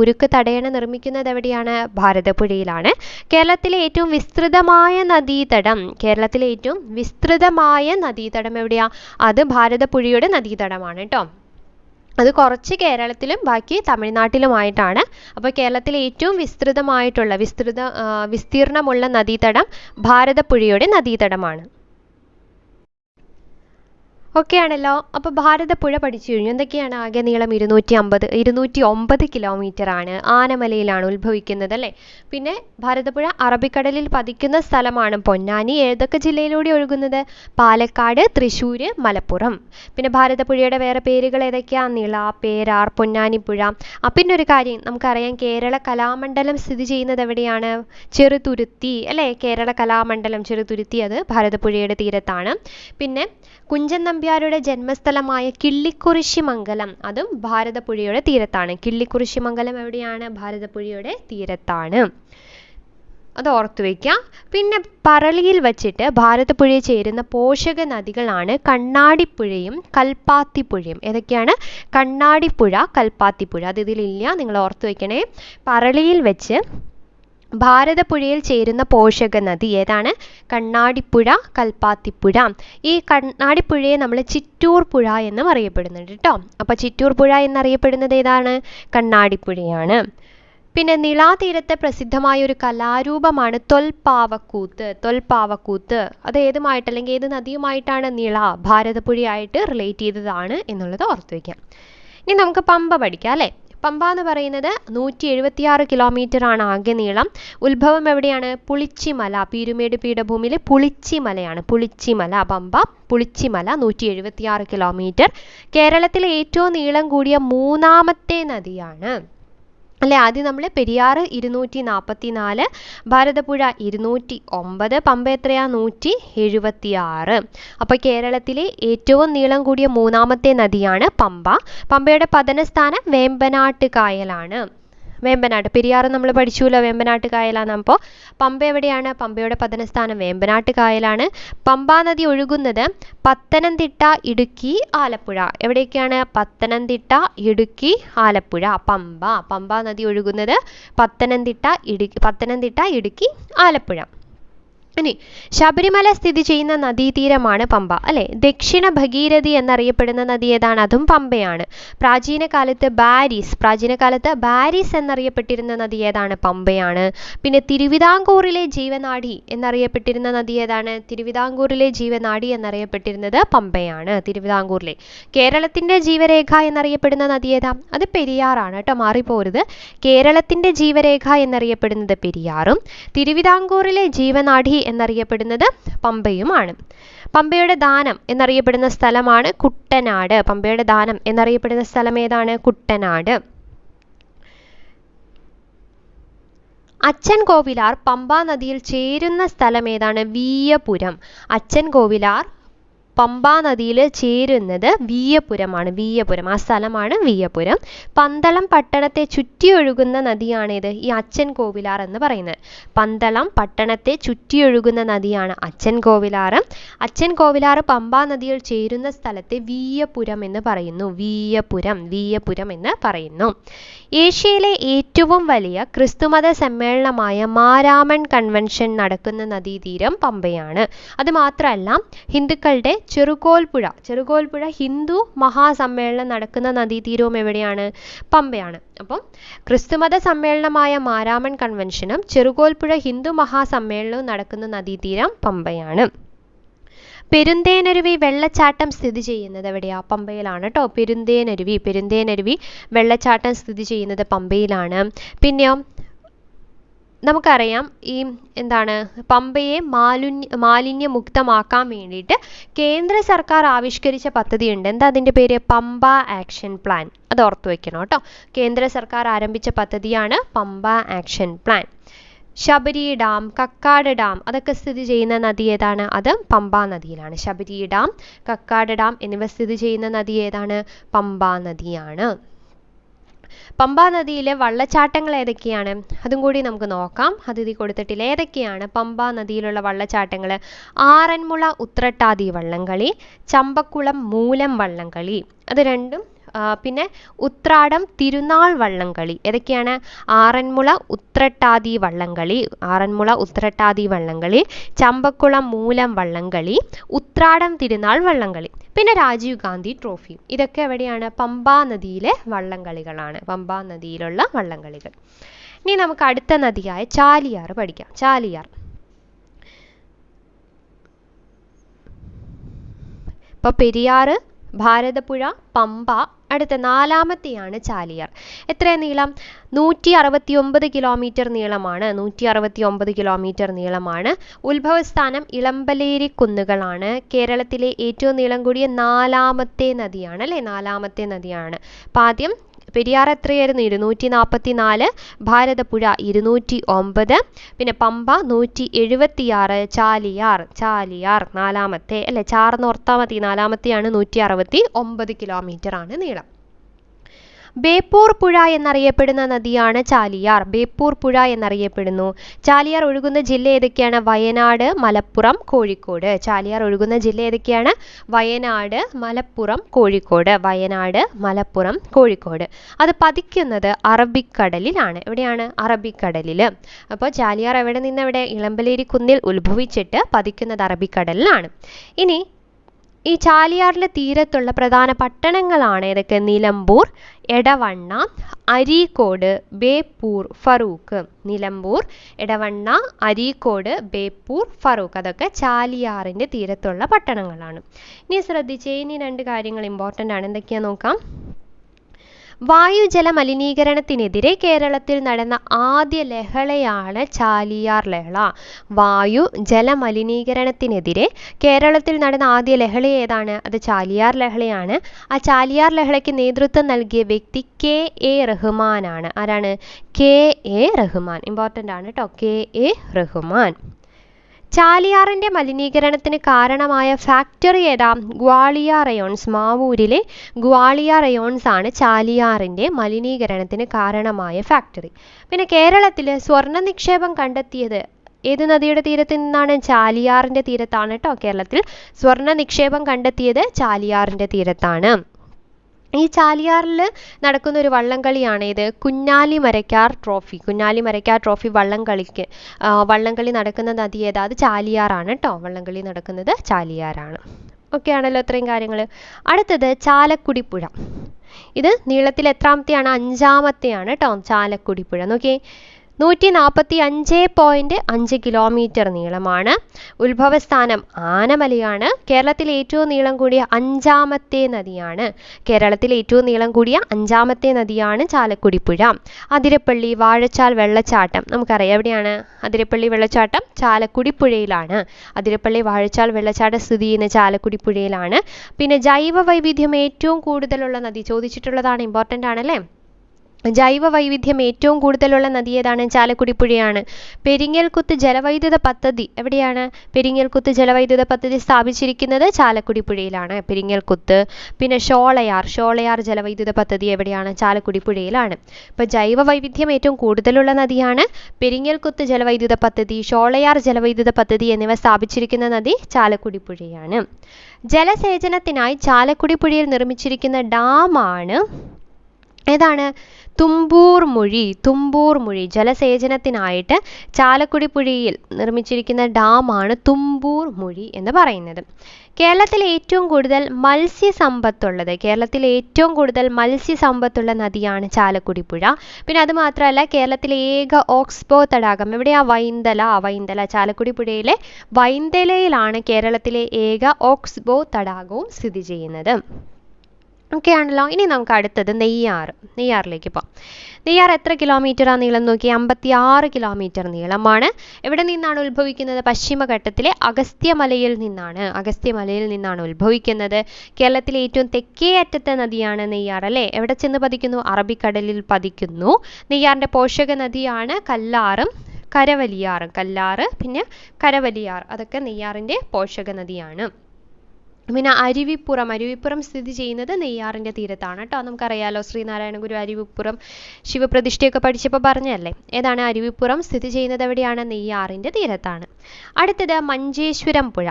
ഉരുക്ക് തടയണ നിർമ്മിക്കുന്നത് എവിടെയാണ്? ഭാരതപ്പുഴയിലാണ്. കേരളത്തിലെ ഏറ്റവും വിസ്തൃതമായ നദീതടം എവിടെയാ? അത് ഭാരതപ്പുഴയുടെ നദീതടമാണ് കേട്ടോ. അത് കുറച്ച് കേരളത്തിലും ബാക്കി തമിഴ്നാട്ടിലുമായിട്ടാണ്. അപ്പോൾ കേരളത്തിലെ ഏറ്റവും വിസ്തീർണമുള്ള നദീതടം ഭാരതപ്പുഴയുടെ നദീതടമാണ്. ഓക്കെ ആണല്ലോ. അപ്പോൾ ഭാരതപ്പുഴ പഠിച്ചു കഴിഞ്ഞു. എന്തൊക്കെയാണ്? ആകെ നീളം 209 കിലോമീറ്റർ ആണ്. ആനമലയിലാണ് ഉത്ഭവിക്കുന്നത് അല്ലേ. പിന്നെ ഭാരതപ്പുഴ അറബിക്കടലിൽ പതിക്കുന്ന സ്ഥലമാണ് പൊന്നാനി. ഏതൊക്കെ ജില്ലയിലൂടെ ഒഴുകുന്നത്? പാലക്കാട്, തൃശ്ശൂർ, മലപ്പുറം. പിന്നെ ഭാരതപ്പുഴയുടെ വേറെ പേരുകൾ ഏതൊക്കെയാ? നിള, പേരാർ, പൊന്നാനിപ്പുഴ. പിന്നെ ഒരു കാര്യം നമുക്കറിയാം, കേരള കലാമണ്ഡലം സ്ഥിതി ചെയ്യുന്നത് എവിടെയാണ്? ചെറുതുരുത്തി അല്ലേ. കേരള കലാമണ്ഡലം ചെറുതുരുത്തി, അത് ഭാരതപ്പുഴയുടെ തീരത്താണ്. പിന്നെ കുഞ്ചൻ നമ്പ്യാരുടെ ജന്മസ്ഥലമായ കിള്ളിക്കുറിശ്ശിമംഗലം, അതും ഭാരതപ്പുഴയുടെ തീരത്താണ്. കിള്ളിക്കുറിശ്ശിമംഗലം എവിടെയാണ്? ഭാരതപ്പുഴയുടെ തീരത്താണ്. അത് ഓർത്തു വയ്ക്കുക. പിന്നെ പറളിയിൽ വച്ചിട്ട് ഭാരതപ്പുഴയെ ചേരുന്ന പോഷക നദികളാണ് കണ്ണാടിപ്പുഴയും കൽപ്പാത്തിപ്പുഴയും. ഏതൊക്കെയാണ്? കണ്ണാടിപ്പുഴ, കൽപ്പാത്തിപ്പുഴ. അത് ഇതിലില്ല, നിങ്ങൾ ഓർത്തു വയ്ക്കണേ. പറളിയിൽ വെച്ച് ഭാരതപ്പുഴയിൽ ചേരുന്ന പോഷക നദി ഏതാണ്? കണ്ണാടിപ്പുഴ, കൽപ്പാത്തിപ്പുഴ. ഈ കണ്ണാടിപ്പുഴയെ നമ്മൾ ചിറ്റൂർ പുഴ എന്നും അറിയപ്പെടുന്നുണ്ട് കേട്ടോ. അപ്പോൾ ചിറ്റൂർ പുഴ എന്നറിയപ്പെടുന്നത് ഏതാണ്? കണ്ണാടിപ്പുഴയാണ്. പിന്നെ നിളാതീരത്തെ പ്രസിദ്ധമായ ഒരു കലാരൂപമാണ് തൊൽപ്പാവക്കൂത്ത്. അത് ഏതുമായിട്ട് അല്ലെങ്കിൽ ഏത് നദിയുമായിട്ടാണ്? നിള ഭാരതപ്പുഴയായിട്ട് റിലേറ്റ് ചെയ്തതാണ് എന്നുള്ളത് ഓർത്തു വയ്ക്കാം. ഇനി നമുക്ക് പമ്പ പഠിക്കാം അല്ലേ. പമ്പ എന്ന് പറയുന്നത് 176 കിലോമീറ്റർ ആണ് ആകെ നീളം. ഉത്ഭവം എവിടെയാണ്? പുളിച്ചിമല, പീരുമേട് പീഠഭൂമിയിലെ പുളിച്ചിമലയാണ്. പമ്പ പുളിച്ചിമല 176 കിലോമീറ്റർ. കേരളത്തിലെ ഏറ്റവും നീളം കൂടിയ മൂന്നാമത്തെ നദിയാണ് അല്ലെ. ആദ്യം നമ്മൾ പെരിയാർ 244, ഭാരതപ്പുഴ 209, പമ്പ എത്രയാ? 176. അപ്പോൾ കേരളത്തിലെ ഏറ്റവും നീളം കൂടിയ മൂന്നാമത്തെ നദിയാണ് പമ്പ. പമ്പയുടെ പതനസ്ഥാനം വേമ്പനാട്ട് കായലാണ്. പെരിയാർ നമ്മൾ പഠിച്ചുല്ലോ, വേമ്പനാട്ട് കായലാണ്. അപ്പോൾ പമ്പ എവിടെയാണ്? പമ്പയുടെ പതനസ്ഥാനം വേമ്പനാട്ട് കായലാണ്. പമ്പാ നദി ഒഴുകുന്നത് പത്തനംതിട്ട, ഇടുക്കി, ആലപ്പുഴ. എവിടെയൊക്കെയാണ്? പത്തനംതിട്ട, ഇടുക്കി, ആലപ്പുഴ. പമ്പാ നദി ഒഴുകുന്നത് പത്തനംതിട്ട, ഇടുക്കി, ആലപ്പുഴ. ഇനി ശബരിമല സ്ഥിതി ചെയ്യുന്ന നദീതീരമാണ് പമ്പ അല്ലെ. ദക്ഷിണ ഭഗീരഥി എന്നറിയപ്പെടുന്ന നദി ഏതാണ്? അതും പമ്പയാണ്. പ്രാചീന കാലത്ത് ബാരിസ് എന്നറിയപ്പെട്ടിരുന്ന നദി ഏതാണ്? പമ്പയാണ്. പിന്നെ തിരുവിതാംകൂറിലെ ജീവനാഡി എന്നറിയപ്പെട്ടിരുന്ന നദി ഏതാണ്? തിരുവിതാംകൂറിലെ ജീവനാഡി എന്നറിയപ്പെട്ടിരുന്നത് പമ്പയാണ്. തിരുവിതാംകൂറിലെ. കേരളത്തിന്റെ ജീവരേഖ എന്നറിയപ്പെടുന്ന നദി ഏതാ? അത് പെരിയാറാണ് കേട്ടോ, മാറിപ്പോരുത്. കേരളത്തിന്റെ ജീവരേഖ എന്നറിയപ്പെടുന്നത് പെരിയാറും തിരുവിതാംകൂറിലെ ജീവനാഡി എന്നറിയപ്പെടുന്നത് പമ്പയുമാണ്. പമ്പയുടെ ദാനം എന്നറിയപ്പെടുന്ന സ്ഥലമാണ് കുട്ടനാട്. പമ്പയുടെ ദാനം എന്നറിയപ്പെടുന്ന സ്ഥലം ഏതാണ്? കുട്ടനാട്. അച്ചൻ കോവിലാർ പമ്പാ നദിയിൽ ചേരുന്ന സ്ഥലം ഏതാണ്? വീയപുരം. അച്ചൻ കോവിലാർ പമ്പാ നദിയിൽ ചേരുന്നത് വീയപുരമാണ്. വീയപുരം ആ സ്ഥലമാണ് വീയപുരം. പന്തളം പട്ടണത്തെ ചുറ്റിയൊഴുകുന്ന നദിയാണേത്? ഈ അച്ചൻ കോവിലാർ എന്ന് പറയുന്നത്. പന്തളം പട്ടണത്തെ ചുറ്റിയൊഴുകുന്ന നദിയാണ് അച്ചൻ കോവിലാർ. അച്ചൻ കോവിലാർ പമ്പാ നദിയിൽ ചേരുന്ന സ്ഥലത്തെ വീയപുരം എന്ന് പറയുന്നു. വീയപുരം എന്ന് പറയുന്നു. ഏഷ്യയിലെ ഏറ്റവും വലിയ ക്രിസ്തുമത സമ്മേളനമായ മാരാമൺ കൺവെൻഷൻ നടക്കുന്ന നദീതീരം പമ്പയാണ്. അത് മാത്രമല്ല, ഹിന്ദുക്കളുടെ ചെറുകോൽപ്പുഴ ഹിന്ദു മഹാസമ്മേളനം നടക്കുന്ന നദീതീരവും എവിടെയാണ്? പമ്പയാണ്. അപ്പം ക്രിസ്തുമത സമ്മേളനമായ മാരാമൺ കൺവെൻഷനും ചെറുകോൽപ്പുഴ ഹിന്ദു മഹാസമ്മേളനവും നടക്കുന്ന നദീതീരം പമ്പയാണ്. പെരുന്തേനരുവി വെള്ളച്ചാട്ടം സ്ഥിതി ചെയ്യുന്നത് എവിടെയാ? പമ്പയിലാണ് കേട്ടോ. പെരുന്തേനരുവി വെള്ളച്ചാട്ടം സ്ഥിതി ചെയ്യുന്നത് പമ്പയിലാണ്. പിന്നെയോ നമുക്കറിയാം ഈ പമ്പയെ മാലിന്യമുക്തമാക്കാൻ വേണ്ടിയിട്ട് കേന്ദ്ര സർക്കാർ ആവിഷ്കരിച്ച പദ്ധതിയുണ്ട്. എന്താ അതിൻ്റെ പേര്? Pamba action plan. അത് ഓർത്തു വെക്കണം കേട്ടോ. കേന്ദ്ര സർക്കാർ ആരംഭിച്ച പദ്ധതിയാണ് Pamba action plan. Sabari dam, Kakkad dam അതൊക്കെ സ്ഥിതി ചെയ്യുന്ന നദി ഏതാണ്? അത് പമ്പാ നദിയിലാണ്. ശബരി ഡാം, കക്കാട് ഡാം എന്നിവ സ്ഥിതി ചെയ്യുന്ന നദി ഏതാണ്? പമ്പാ നദിയാണ്. പമ്പാ നദിയിലെ വള്ളച്ചാട്ടങ്ങൾ ഏതൊക്കെയാണ്? അതും കൂടി നമുക്ക് നോക്കാം. അത് ഇതിൽ കൊടുത്തിട്ടില്ല. ഏതൊക്കെയാണ് പമ്പാ നദിയിലുള്ള വള്ളച്ചാട്ടങ്ങൾ? ആറന്മുള ഉത്രട്ടാതി വള്ളംകളി, ചമ്പക്കുളം മൂലം വള്ളംകളി, അത് രണ്ടും. പിന്നെ ഉത്രാടം തിരുനാൾ വള്ളംകളി. ഏതൊക്കെയാണ്? ആറന്മുള ഉത്രട്ടാതി വള്ളംകളി, ചമ്പക്കുളം മൂലം വള്ളംകളി, ഉത്രാടം തിരുനാൾ വള്ളംകളി. പിന്നെ രാജീവ് ഗാന്ധി ട്രോഫി. ഇതൊക്കെ എവിടെയാണ്? പമ്പാ നദിയിലെ വള്ളംകളികളാണ്. പമ്പാ നദിയിലുള്ള വള്ളംകളികൾ. ഇനി നമുക്ക് അടുത്ത നദിയായ ചാലിയാർ പഠിക്കാം. ചാലിയാർ. ഇപ്പൊ പെരിയാറ്, ഭാരതപ്പുഴ, പമ്പ, അടുത്ത നാലാമത്തെയാണ് ചാലിയാർ. എത്ര നീളം? 169 കിലോമീറ്റർ നീളമാണ്. 169 കിലോമീറ്റർ നീളമാണ്. ഉത്ഭവസ്ഥാനം ഇളമ്പലേരി കുന്നുകളാണ്. കേരളത്തിലെ ഏറ്റവും നീളം കൂടിയ നാലാമത്തെ നദിയാണ് അല്ലേ? നാലാമത്തെ നദിയാണ്. അപ്പം ആദ്യം പെരിയാർ എത്രയായിരുന്നു? 244, ഭാരതപ്പുഴ 209, പിന്നെ പമ്പ 176, ചാലിയാർ നാലാമത്തെ അല്ലെ? ചാർന്ന് ഓർത്താൽ മതി. നാലാമത്തെയാണ്. 169 കിലോമീറ്റർ ആണ് നീളം. ബേപ്പൂർ പുഴ എന്നറിയപ്പെടുന്ന നദിയാണ് ചാലിയാർ. ബേപ്പൂർ പുഴ എന്നറിയപ്പെടുന്നു. ചാലിയാർ ഒഴുകുന്ന ജില്ല ഏതൊക്കെയാണ്? വയനാട്, മലപ്പുറം, കോഴിക്കോട്. ചാലിയാർ ഒഴുകുന്ന ജില്ല ഏതൊക്കെയാണ്? വയനാട്, മലപ്പുറം, കോഴിക്കോട്. അത് പതിക്കുന്നത് അറബിക്കടലിലാണ്. എവിടെയാണ്? അറബിക്കടലിൽ. അപ്പോൾ ചാലിയാർ എവിടെ നിന്ന് എവിടെ? ഇളമ്പലേരി കുന്നിൽ ഉത്ഭവിച്ചിട്ട് പതിക്കുന്നത് അറബിക്കടലിലാണ്. ഇനി ഈ ചാലിയാറിലെ തീരത്തുള്ള പ്രധാന പട്ടണങ്ങളാണ് ഏതൊക്കെ? നിലമ്പൂർ, എടവണ്ണ, അരീക്കോട്, ബേപ്പൂർ, ഫറൂഖ്. നിലമ്പൂർ, എടവണ്ണ, അരീക്കോട്, ബേപ്പൂർ, ഫറൂഖ് അതൊക്കെ ചാലിയാറിൻ്റെ തീരത്തുള്ള പട്ടണങ്ങളാണ്. ഇനി ശ്രദ്ധിച്ചേ, ഇനി രണ്ട് കാര്യങ്ങൾ ഇമ്പോർട്ടൻ്റ് ആണ്. എന്തൊക്കെയാ നോക്കാം. വായുജല മലിനീകരണത്തിനെതിരെ കേരളത്തിൽ നടന്ന ആദ്യ ലഹളയാണ് ചാലിയാർ ലഹള. വായുജല മലിനീകരണത്തിനെതിരെ കേരളത്തിൽ നടന്ന ആദ്യ ലഹള ഏതാണ്? അത് ചാലിയാർ ലഹളയാണ്. ആ ചാലിയാർ ലഹളയ്ക്ക് നേതൃത്വം നൽകിയ വ്യക്തി K.A. റഹ്മാനാണ്. ആരാണ്? K.A. റഹ്മാൻ. ഇമ്പോർട്ടൻ്റ് ആണ് കേട്ടോ. K.A. റഹ്മാൻ. ചാലിയാറിൻ്റെ മലിനീകരണത്തിന് കാരണമായ ഫാക്ടറി ഏതാ? ഗ്വാളിയ റയോൺസ്. മാവൂരിലെ ഗ്വാളിയ റയോൺസ് ആണ് ചാലിയാറിൻ്റെ മലിനീകരണത്തിന് കാരണമായ ഫാക്ടറി. പിന്നെ കേരളത്തിൽ സ്വർണ്ണ നിക്ഷേപം കണ്ടെത്തിയത് ഏത് നദിയുടെ തീരത്ത് നിന്നാണ്? ചാലിയാറിൻ്റെ തീരത്താണ് കേട്ടോ. കേരളത്തിൽ സ്വർണ്ണ നിക്ഷേപം കണ്ടെത്തിയത് ചാലിയാറിൻ്റെ തീരത്താണ്. ഈ ചാലിയാറിൽ നടക്കുന്ന ഒരു വള്ളംകളിയാണ് ഇത് കുഞ്ഞാലി മരക്കാർ ട്രോഫി. കുഞ്ഞാലി മരക്കാർ ട്രോഫി വള്ളംകളി നടക്കുന്ന നദി ഏതാ? അത് ചാലിയാറാണ് കേട്ടോ. വള്ളംകളി നടക്കുന്നത് ചാലിയാറാണ്. ഓക്കെ ആണല്ലോ ഇത്രയും കാര്യങ്ങൾ. അടുത്തത് ചാലക്കുടി പുഴ. ഇത് നീളത്തിൽ എത്രാമത്തെയാണ്? 5ാമത്തെയാണ് കേട്ടോ ചാലക്കുടി പുഴ. നോക്കിയേ, 145.5 കിലോമീറ്റർ നീളമാണ്. ഉത്ഭവസ്ഥാനം ആനമലയാണ്. കേരളത്തിലെ ഏറ്റവും നീളം കൂടിയ 5ാമത്തെ നദിയാണ്. കേരളത്തിലെ ഏറ്റവും നീളം കൂടിയ 5ാമത്തെ നദിയാണ് ചാലക്കുടി പുഴ. അതിരപ്പള്ളി, വാഴച്ചാൽ വെള്ളച്ചാട്ടം നമുക്കറിയാം. എവിടെയാണ് അതിരപ്പള്ളി വെള്ളച്ചാട്ടം? ചാലക്കുടി പുഴയിലാണ്. അതിരപ്പള്ളി വാഴച്ചാൽ വെള്ളച്ചാട്ടം സ്ഥിതി ചെയ്യുന്ന ചാലക്കുടി പുഴയിലാണ്. പിന്നെ ജൈവ വൈവിധ്യം ഏറ്റവും കൂടുതലുള്ള നദി ചോദിച്ചിട്ടുള്ളതാണ്, ഇമ്പോർട്ടൻ്റ് ആണല്ലേ. ജൈവ വൈവിധ്യം ഏറ്റവും കൂടുതലുള്ള നദി ഏതാണ്? ചാലക്കുടി പുഴയാണ്. പെരിങ്ങൽകുത്ത് ജലവൈദ്യുത പദ്ധതി എവിടെയാണ്? പെരിങ്ങൽകുത്ത് ജലവൈദ്യുത പദ്ധതി സ്ഥാപിച്ചിരിക്കുന്നത് ചാലക്കുടി പുഴയിലാണ്. പെരിങ്ങൽകുത്ത്. പിന്നെ ഷോളയാർ ജലവൈദ്യുത പദ്ധതി എവിടെയാണ്? ചാലക്കുടി പുഴയിലാണ്. ഇപ്പോൾ ജൈവ വൈവിധ്യം ഏറ്റവും കൂടുതലുള്ള നദിയാണ്. പെരിങ്ങൽകുത്ത് ജലവൈദ്യുത പദ്ധതി, ഷോളയാർ ജലവൈദ്യുത പദ്ധതി എന്നിവ സ്ഥാപിച്ചിരിക്കുന്ന നദി ചാലക്കുടി പുഴയാണ്. ജലസേചനത്തിനായി ചാലക്കുടി പുഴയിൽ നിർമ്മിച്ചിരിക്കുന്ന ഡാമാണ് ഏതാണ്? തുമ്പൂർ മുഴി. ജലസേചനത്തിനായിട്ട് ചാലക്കുടി പുഴയിൽ നിർമ്മിച്ചിരിക്കുന്ന ഡാമാണ് തുമ്പൂർ മുഴി എന്ന് പറയുന്നത്. കേരളത്തിലെ ഏറ്റവും കൂടുതൽ മത്സ്യസമ്പത്തുള്ള നദിയാണ് ചാലക്കുടി പുഴ. പിന്നെ അത് മാത്രമല്ല, കേരളത്തിലെ ഏക ഓക്സ്ബോ തടാകം എവിടെയാ? വൈന്തല. ചാലക്കുടി പുഴയിലെ വൈന്തലയിലാണ് കേരളത്തിലെ ഏക ഓക്സ്ബോ തടാകവും സ്ഥിതി ചെയ്യുന്നത്. ഓക്കെ ആണല്ലോ. ഇനി നമുക്ക് അടുത്തത് നെയ്യാറിലേക്ക് പോകാം. നെയ്യാർ എത്ര കിലോമീറ്ററാണ് നീളം നോക്കി? 56 കിലോമീറ്റർ നീളമാണ്. എവിടെ നിന്നാണ് ഉത്ഭവിക്കുന്നത്? പശ്ചിമഘട്ടത്തിലെ അഗസ്ത്യമലയിൽ നിന്നാണ് ഉത്ഭവിക്കുന്നത്. കേരളത്തിലെ ഏറ്റവും തെക്കേ അറ്റത്തെ നദിയാണ് നെയ്യാർ അല്ലേ. എവിടെ ചെന്ന് പതിക്കുന്നു? അറബിക്കടലിൽ പതിക്കുന്നു. നെയ്യാറിൻ്റെ പോഷക നദിയാണ് കല്ലാറും കരവലിയാറും. പിന്നെ കരവലിയാർ അതൊക്കെ നെയ്യാറിൻ്റെ പോഷക നദിയാണ്. പിന്നെ അരുവിപ്പുറം സ്ഥിതി ചെയ്യുന്നത് നെയ്യാറിൻ്റെ തീരത്താണ് കേട്ടോ. നമുക്കറിയാലോ, ശ്രീനാരായണ ഗുരു അരുവിപ്പുറം ശിവപ്രതിഷ്ഠയൊക്കെ പഠിച്ചപ്പോൾ പറഞ്ഞല്ലേ. ഏതാണ് അരുവിപ്പുറം സ്ഥിതി ചെയ്യുന്നത്? എവിടെയാണ്? നെയ്യാറിൻ്റെ തീരത്താണ്. അടുത്തത് മഞ്ചേശ്വരം പുഴ.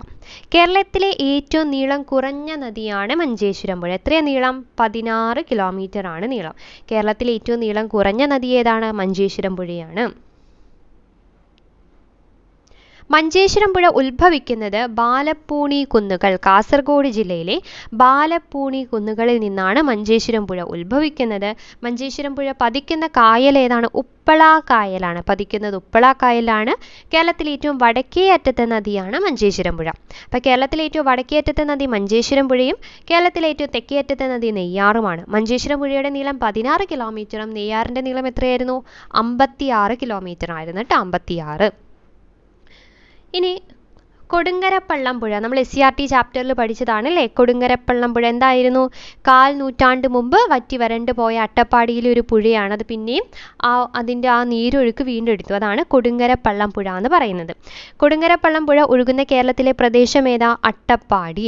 കേരളത്തിലെ ഏറ്റവും നീളം കുറഞ്ഞ നദിയാണ് മഞ്ചേശ്വരം പുഴ. എത്രയാണ് നീളം? 16 കിലോമീറ്റർ ആണ് നീളം. കേരളത്തിലെ ഏറ്റവും നീളം കുറഞ്ഞ നദി ഏതാണ്? മഞ്ചേശ്വരം പുഴയാണ്. മഞ്ചേശ്വരം പുഴ ഉത്ഭവിക്കുന്നത് ബാലപ്പൂണി കുന്നുകൾ. കാസർഗോഡ് ജില്ലയിലെ ബാലപ്പൂണി കുന്നുകളിൽ നിന്നാണ് മഞ്ചേശ്വരം പുഴ ഉത്ഭവിക്കുന്നത്. മഞ്ചേശ്വരം പുഴ പതിക്കുന്ന കായൽ ഏതാണ്? ഉപ്പള കായലാണ്. കേരളത്തിലെ ഏറ്റവും വടക്കേ അറ്റത്തെ നദിയാണ് മഞ്ചേശ്വരം പുഴ. അപ്പോൾ കേരളത്തിലെ ഏറ്റവും വടക്കേ അറ്റത്തെ നദി മഞ്ചേശ്വരം പുഴയും കേരളത്തിലെ ഏറ്റവും തെക്കേ അറ്റത്തെ നദി നെയ്യാറുമാണ്. മഞ്ചേശ്വരം പുഴയുടെ നീളം 16 കിലോമീറ്ററും നെയ്യാറിൻ്റെ നീളം എത്രയായിരുന്നു? 56 കിലോമീറ്റർ ആയിരുന്നു കേട്ടോ. 56. ഇനി കൊടുങ്കരപ്പള്ളം പുഴ നമ്മൾ SCERT ചാപ്റ്ററിൽ പഠിച്ചതാണ് അല്ലേ. കൊടുങ്കരപ്പള്ളം പുഴ എന്തായിരുന്നു? 1/4 നൂറ്റാണ്ട് മുമ്പ് വറ്റി വരണ്ടു പോയ അട്ടപ്പാടിയിലെ ഒരു പുഴയാണ്. അത് പിന്നെയും അതിൻ്റെ ആ നീരൊഴുക്ക് വീണ്ടും എടുത്തു. അതാണ് കൊടുങ്കരപ്പള്ളം പുഴ എന്ന് പറയുന്നത്. കൊടുങ്കരപ്പള്ളം പുഴ ഒഴുകുന്ന കേരളത്തിലെ പ്രദേശം ഏതാ? അട്ടപ്പാടി.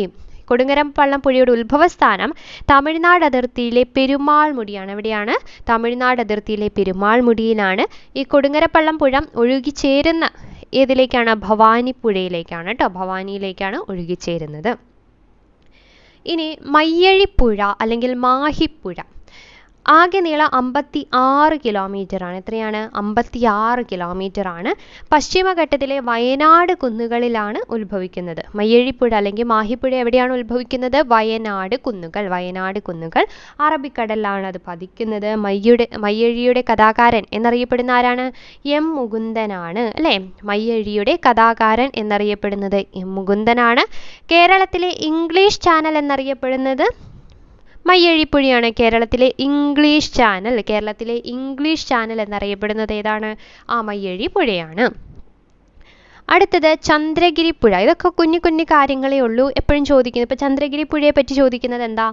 കൊടുങ്കരപ്പള്ളം പുഴയുടെ ഉത്ഭവസ്ഥാനം തമിഴ്നാട് അതിർത്തിയിലെ പെരുമാൾമുടിയാണ്. എവിടെയാണ്? തമിഴ്നാട് അതിർത്തിയിലെ പെരുമാൾമുടിയിലാണ് ഈ കൊടുങ്കരപ്പള്ളം പുഴ ഒഴുകിച്ചേരുന്ന ഏതിലേക്കാണ്? ഭവാനിപ്പുഴയിലേക്കാണ് കേട്ടോ. ഭവാനിയിലേക്കാണ് ഒഴുകിച്ചേരുന്നത്. ഇനി മയ്യഴിപ്പുഴ അല്ലെങ്കിൽ മാഹിപ്പുഴ. ആകെ നീളം 56 കിലോമീറ്റർ ആണ്. എത്രയാണ്? 56 കിലോമീറ്റർ ആണ്. പശ്ചിമഘട്ടത്തിലെ വയനാട് കുന്നുകളിലാണ് ഉത്ഭവിക്കുന്നത്. മയ്യഴിപ്പുഴ അല്ലെങ്കിൽ മാഹിപ്പുഴ എവിടെയാണ് ഉത്ഭവിക്കുന്നത്? വയനാട് കുന്നുകൾ. അറബിക്കടലിലാണ് അത് പതിക്കുന്നത്. മയ്യഴിയുടെ കഥാകാരൻ എന്നറിയപ്പെടുന്ന ആരാണ്? M. മുകുന്ദനാണ് അല്ലേ. മയ്യഴിയുടെ കഥാകാരൻ എന്നറിയപ്പെടുന്നത് M. മുകുന്ദനാണ്. കേരളത്തിലെ ഇംഗ്ലീഷ് ചാനൽ എന്നറിയപ്പെടുന്നത് മയ്യഴിപ്പുഴയാണ്. കേരളത്തിലെ ഇംഗ്ലീഷ് ചാനൽ എന്നറിയപ്പെടുന്നത് ഏതാണ്? മയ്യഴിപ്പുഴയാണ്. അടുത്തത് ചന്ദ്രഗിരി പുഴ. ഇതൊക്കെ കുഞ്ഞു കാര്യങ്ങളേ ഉള്ളൂ, എപ്പോഴും ചോദിക്കുന്നത്. ഇപ്പോൾ ചന്ദ്രഗിരി പുഴയെ പറ്റി ചോദിക്കുന്നത് എന്താ?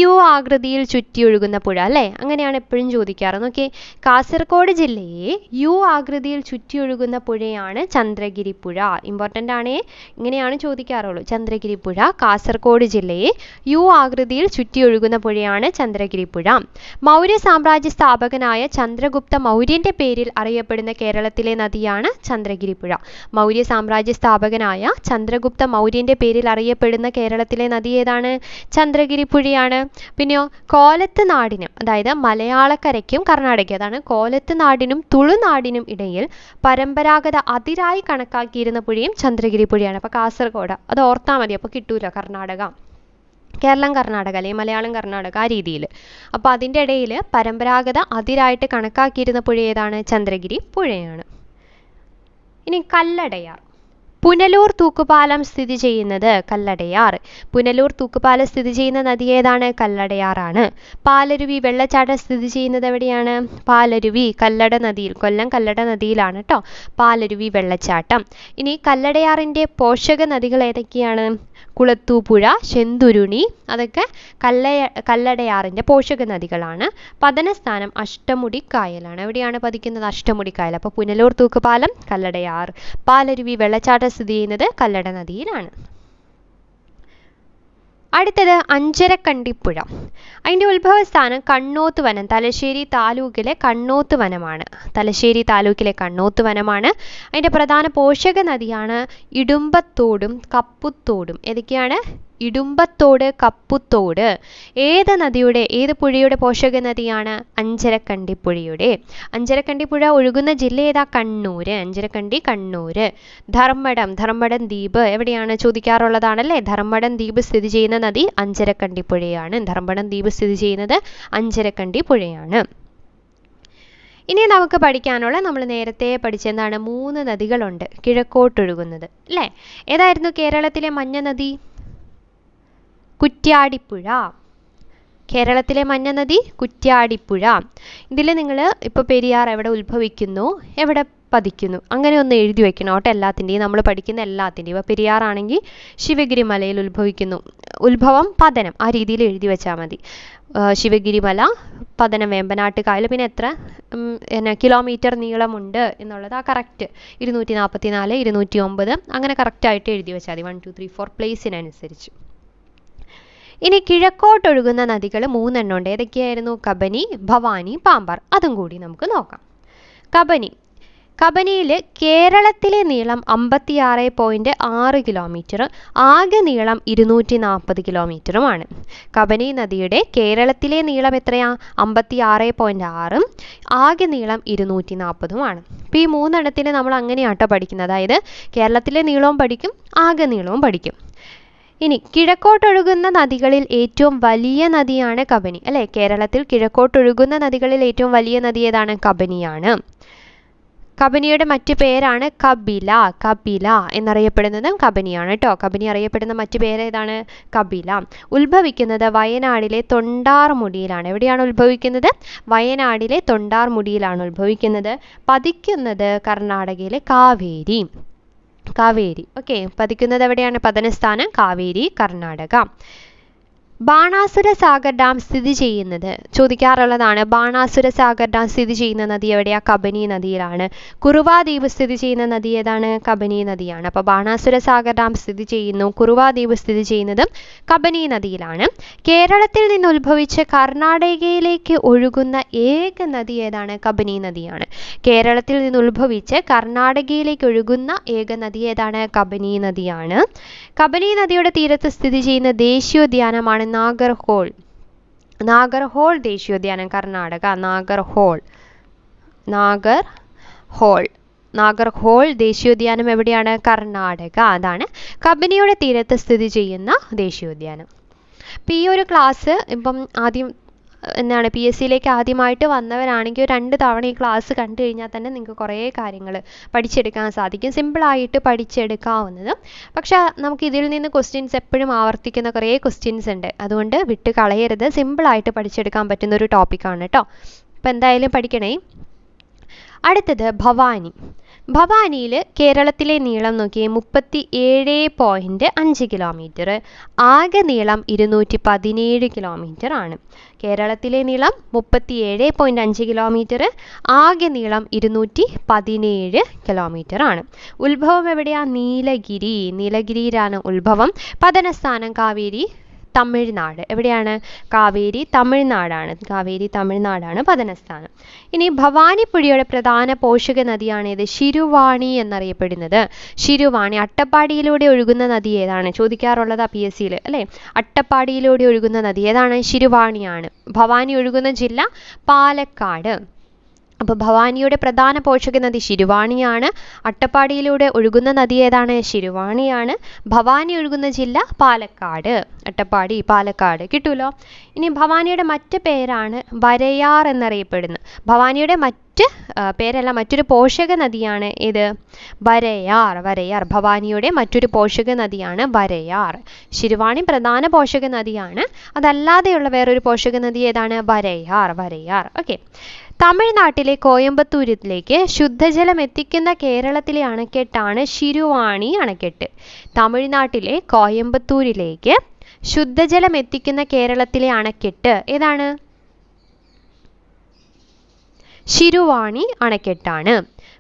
U ആകൃതിയിൽ ചുറ്റിയൊഴുകുന്ന പുഴ അല്ലേ. അങ്ങനെയാണ് എപ്പോഴും ചോദിക്കാറ്. നോക്കി, കാസർഗോഡ് ജില്ലയെ U ആകൃതിയിൽ ചുറ്റിയൊഴുകുന്ന പുഴയാണ് ചന്ദ്രഗിരി പുഴ. ഇമ്പോർട്ടൻ്റ് ആണേ, ഇങ്ങനെയാണ് ചോദിക്കാറുള്ളൂ. ചന്ദ്രഗിരി പുഴ കാസർഗോഡ് ജില്ലയെ U ആകൃതിയിൽ ചുറ്റിയൊഴുകുന്ന പുഴയാണ് ചന്ദ്രഗിരി പുഴ. മൗര്യ സാമ്രാജ്യ സ്ഥാപകനായ ചന്ദ്രഗുപ്ത മൗര്യൻ്റെ പേരിൽ അറിയപ്പെടുന്ന കേരളത്തിലെ നദിയാണ് ചന്ദ്രഗിരി പുഴ. മൗര്യ സാമ്രാജ്യ സ്ഥാപകനായ ചന്ദ്രഗുപ്ത മൗര്യന്റെ പേരിൽ അറിയപ്പെടുന്ന കേരളത്തിലെ നദി ഏതാണ്? ചന്ദ്രഗിരി പുഴയാണ്. പിന്നെയോ കോലത്ത് നാടിനും, അതായത് മലയാളക്കരയ്ക്കും കർണാടക, അതാണ് കോലത്ത് നാടിനും തുളുനാടിനും ഇടയിൽ പരമ്പരാഗത അതിരായി കണക്കാക്കിയിരുന്ന പുഴയും ചന്ദ്രഗിരി പുഴയാണ്. അപ്പോൾ കാസർഗോഡ്, അത് ഓർത്താൽ മതി, അപ്പോൾ കിട്ടൂല കർണാടക, കേരളം കർണാടക അല്ലെങ്കിൽ മലയാളം കർണാടക ആ രീതിയിൽ. അപ്പോൾ അതിൻ്റെ ഇടയിൽ പരമ്പരാഗത അതിരായിട്ട് കണക്കാക്കിയിരുന്ന പുഴ ഏതാണ്? ചന്ദ്രഗിരി പുഴയാണ്. ഇനി കല്ലടയാർ. പുനലൂർ തൂക്കുപാലം സ്ഥിതി ചെയ്യുന്നത് കല്ലടയാർ. പുനലൂർ തൂക്കുപാലം സ്ഥിതി ചെയ്യുന്ന നദി ഏതാണ്? കല്ലടയാറാണ്. പാലരുവി വെള്ളച്ചാട്ടം സ്ഥിതി ചെയ്യുന്നത് എവിടെയാണ്? പാലരുവി കല്ലട നദിയിൽ, കൊല്ലം കല്ലട നദിയിലാണ് കേട്ടോ പാലരുവി വെള്ളച്ചാട്ടം. ഇനി കല്ലടയാറിൻ്റെ പോഷക നദികൾ ഏതൊക്കെയാണ്? കുളത്തൂപ്പുഴ, ശെന്തുരുണി, അതൊക്കെ കല്ലടയാറിൻ്റെ പോഷക നദികളാണ്. പതനസ്ഥാനം അഷ്ടമുടിക്കായലാണ്. എവിടെയാണ് പതിക്കുന്നത്? അഷ്ടമുടിക്കായൽ. അപ്പോൾ പുനലൂർ തൂക്കുപാലം കല്ലടയാർ, പാലരുവി വെള്ളച്ചാട്ടം സ്ഥിതി ചെയ്യുന്നത് കല്ലട നദിയിലാണ്. അടുത്തത് അഞ്ചരക്കണ്ടിപ്പുഴ. അതിൻ്റെ ഉത്ഭവസ്ഥാനം കണ്ണോത്ത് വനം, തലശ്ശേരി താലൂക്കിലെ കണ്ണോത്ത് വനമാണ്. തലശ്ശേരി താലൂക്കിലെ കണ്ണോത്ത് വനമാണ്. അതിൻ്റെ പ്രധാന പോഷക നദിയാണ് ഇടുമ്പത്തോടും കപ്പുത്തോടും. ഏതൊക്കെയാണ്? ഇടുമ്പത്തോട്, കപ്പുത്തോട്. ഏത് പുഴയുടെ പോഷക നദിയാണ്? അഞ്ചരക്കണ്ടിപ്പുഴയുടെ. അഞ്ചരക്കണ്ടിപ്പുഴ ഒഴുകുന്ന ജില്ല ഏതാ? കണ്ണൂര്. അഞ്ചരക്കണ്ടി കണ്ണൂര്. ധർമ്മടം ദ്വീപ് എവിടെയാണ് ചോദിക്കാറുള്ളതാണല്ലേ. ധർമ്മടം ദ്വീപ് സ്ഥിതി ചെയ്യുന്ന നദി അഞ്ചരക്കണ്ടിപ്പുഴയാണ്. ധർമ്മടം ദ്വീപ് സ്ഥിതി ചെയ്യുന്നത് അഞ്ചരക്കണ്ടിപ്പുഴയാണ്. ഇനി നമുക്ക് പഠിക്കാനുള്ള, നമ്മൾ നേരത്തെ പഠിച്ചെന്താണ്, 3 നദികളുണ്ട് കിഴക്കോട്ടൊഴുകുന്നത് അല്ലേ. ഏതായിരുന്നു കേരളത്തിലെ മഞ്ഞ നദി? കുറ്റ്യാടിപ്പുഴ. കേരളത്തിലെ മഞ്ഞ നദി കുറ്റ്യാടിപ്പുഴ. ഇതിൽ നിങ്ങൾ ഇപ്പോൾ പെരിയാർ എവിടെ ഉത്ഭവിക്കുന്നു, എവിടെ പതിക്കുന്നു, അങ്ങനെ ഒന്ന് എഴുതി വെക്കണം കേട്ടോ. എല്ലാത്തിൻ്റെയും നമ്മൾ പഠിക്കുന്ന എല്ലാത്തിൻ്റെയും. ഇപ്പോൾ പെരിയാർ ആണെങ്കിൽ ശിവഗിരി മലയിൽ ഉത്ഭവിക്കുന്നു, ഉത്ഭവം പതനം, ആ രീതിയിൽ എഴുതി വെച്ചാൽ മതി. ശിവഗിരി മല, പതനം വേമ്പനാട്ട് കായൽ, പിന്നെ എത്ര കിലോമീറ്റർ നീളമുണ്ട് എന്നുള്ളത് ആ കറക്റ്റ് 244, 209 അങ്ങനെ കറക്റ്റായിട്ട് എഴുതി വെച്ചാൽ മതി. 1, 2, 3, 4 പ്ലേസിനനുസരിച്ച്. ഇനി കിഴക്കോട്ടൊഴുകുന്ന നദികൾ 3 എണ്ണം ഉണ്ട്. ഏതൊക്കെയായിരുന്നു? കബനി, ഭവാനി, പാമ്പാർ. അതും കൂടി നമുക്ക് നോക്കാം. കബനിയിൽ കേരളത്തിലെ നീളം 56.6 കിലോമീറ്റർ, ആകെ നീളം 240 കിലോമീറ്ററുമാണ്. കബനി നദിയുടെ കേരളത്തിലെ നീളം എത്രയാ? 56.6, ആകെ നീളം 240ഉമാണ്. അപ്പോൾ ഈ 3 എണ്ണത്തിൽ നമ്മൾ അങ്ങനെയാട്ടോ പഠിക്കുന്നത്. അതായത് കേരളത്തിലെ നീളവും പഠിക്കും, ആകെ നീളവും പഠിക്കും. ഇനി കിഴക്കോട്ടൊഴുകുന്ന നദികളിൽ ഏറ്റവും വലിയ നദിയാണ് കബനി അല്ലേ. കേരളത്തിൽ കിഴക്കോട്ടൊഴുകുന്ന നദികളിൽ ഏറ്റവും വലിയ നദി ഏതാണ്? കബനിയാണ്. കബനിയുടെ മറ്റു പേരാണ് കപില. കപില എന്നറിയപ്പെടുന്നതും കബനിയാണ് കേട്ടോ. കബനി അറിയപ്പെടുന്ന മറ്റു പേര് ഏതാണ്? കപില. ഉത്ഭവിക്കുന്നത് വയനാടിലെ തൊണ്ടാർമുടിയിലാണ്. എവിടെയാണ് ഉത്ഭവിക്കുന്നത്? വയനാടിലെ തൊണ്ടാർമുടിയിലാണ് ഉത്ഭവിക്കുന്നത്. പതിക്കുന്നത് കർണാടകയിലെ കാവേരി. ഓക്കെ, പതിക്കുന്നത് എവിടെയാണ്? പതനസ്ഥാനം കാവേരി, കർണാടക. ബാണാസുര സാഗർ ഡാം സ്ഥിതി ചെയ്യുന്നത് ചോദിക്കാറുള്ളതാണ്. ബാണാസുര സാഗർ ഡാം സ്ഥിതി ചെയ്യുന്ന നദി എവിടെയാ? കബനി നദിയിലാണ്. കുറുവ ദ്വീപ് സ്ഥിതി ചെയ്യുന്ന നദി ഏതാണ്? കബനി നദിയാണ്. അപ്പോൾ ബാണാസുര സാഗർ ഡാം സ്ഥിതി ചെയ്യുന്നു, കുറുവ ദ്വീപ് സ്ഥിതി ചെയ്യുന്നതും കബനി നദിയിലാണ്. കേരളത്തിൽ നിന്ന് ഉത്ഭവിച്ച് കർണാടകയിലേക്ക് ഒഴുകുന്ന ഏക നദി ഏതാണ്? കബനി നദിയാണ്. കേരളത്തിൽ നിന്ന് ഉത്ഭവിച്ച് കർണാടകയിലേക്ക് ഒഴുകുന്ന ഏക നദി ഏതാണ്? കബനി നദിയാണ്. കബനി നദിയുടെ തീരത്ത് സ്ഥിതി ചെയ്യുന്ന ദേശീയോദ്യാനമാണ് നാഗർഹോൾ ദേശീയോദ്യാനം, കർണാടക. നാഗർഹോൾ ദേശീയോദ്യാനം എവിടെയാണ്? കർണാടക. അതാണ് കബനിയുടെ തീരത്ത് സ്ഥിതി ചെയ്യുന്ന ദേശീയോദ്യാനം. അപ്പോൾ ഈ ഒരു ക്ലാസ് ഇപ്പം ആദ്യം എന്താണ് PSCയിലേക്ക് ആദ്യമായിട്ട് വന്നവരാണെങ്കിൽ 2 തവണ ഈ ക്ലാസ് കണ്ടു കഴിഞ്ഞാൽ തന്നെ നിങ്ങൾക്ക് കുറേ കാര്യങ്ങൾ പഠിച്ചെടുക്കാൻ സാധിക്കും. സിമ്പിളായിട്ട് പഠിച്ചെടുക്കാവുന്നത്. പക്ഷേ നമുക്ക് ഇതിൽ നിന്ന് ക്വസ്റ്റ്യൻസ് എപ്പോഴും ആവർത്തിക്കുന്ന കുറേ ക്വസ്റ്റ്യൻസ് ഉണ്ട്. അതുകൊണ്ട് വിട്ട് കളയരുത്. സിമ്പിളായിട്ട് പഠിച്ചെടുക്കാൻ പറ്റുന്ന ഒരു ടോപ്പിക്കാണ് കേട്ടോ. അപ്പോൾ എന്തായാലും പഠിക്കണേ. അടുത്തത് ഭവാനി. ഭവാനിയിൽ കേരളത്തിലെ നീളം നോക്കിയേ 37.5 കിലോമീറ്റർ, ആകെ നീളം 217 കിലോമീറ്റർ ആണ്. കേരളത്തിലെ നീളം 37.5 കിലോമീറ്റർ, ആകെ നീളം 217 കിലോമീറ്റർ ആണ്. ഉത്ഭവം എവിടെയാ? നീലഗിരിയിലാണ് ഉത്ഭവം. പതനസ്ഥാനം കാവേരി തമിഴ്നാട്. എവിടെയാണ്? കാവേരി തമിഴ്നാടാണ്. കാവേരി തമിഴ്നാടാണ് പതനസ്ഥാനം. ഇനി ഭവാനിപ്പുഴയുടെ പ്രധാന പോഷക നദിയാണ് ഏത്? ശിരുവാണി എന്നറിയപ്പെടുന്നത്. ശിരുവാണി. അട്ടപ്പാടിയിലൂടെ ഒഴുകുന്ന നദി ഏതാണ്? ചോദിക്കാറുള്ളതാ PSCയിൽ അല്ലേ? അട്ടപ്പാടിയിലൂടെ ഒഴുകുന്ന നദി ഏതാണ്? ശിരുവാണിയാണ്. ഭവാനി ഒഴുകുന്ന ജില്ല പാലക്കാട്. അപ്പോൾ ഭവാനിയുടെ പ്രധാന പോഷക നദി ശിരുവാണിയാണ്. അട്ടപ്പാടിയിലൂടെ ഒഴുകുന്ന നദി ഏതാണ്? ശിരുവാണിയാണ്. ഭവാനി ഒഴുകുന്ന ജില്ല പാലക്കാട്. അട്ടപ്പാടി പാലക്കാട് കിട്ടുമല്ലോ. ഇനി ഭവാനിയുടെ മറ്റ് പേരാണ് വരയാർ എന്നറിയപ്പെടുന്നത്. ഭവാനിയുടെ പേരല്ല, മറ്റൊരു പോഷക നദിയാണ് ഏത്? വരയാർ. വരയാർ ഭവാനിയുടെ മറ്റൊരു പോഷക നദിയാണ് വരയാർ. ശിരുവാണി പ്രധാന പോഷക നദിയാണ്. അതല്ലാതെയുള്ള വേറൊരു പോഷക നദി ഏതാണ്? വരയാർ. വരയാർ. ഓക്കെ. തമിഴ്നാട്ടിലെ കോയമ്പത്തൂരിലേക്ക് ശുദ്ധജലം എത്തിക്കുന്ന കേരളത്തിലെ അണക്കെട്ടാണ് ശിരുവാണി അണക്കെട്ട്. തമിഴ്നാട്ടിലെ കോയമ്പത്തൂരിലേക്ക് ശുദ്ധജലം എത്തിക്കുന്ന കേരളത്തിലെ അണക്കെട്ട് ഏതാണ്? ശിരുവാണി അണക്കെട്ടാണ്.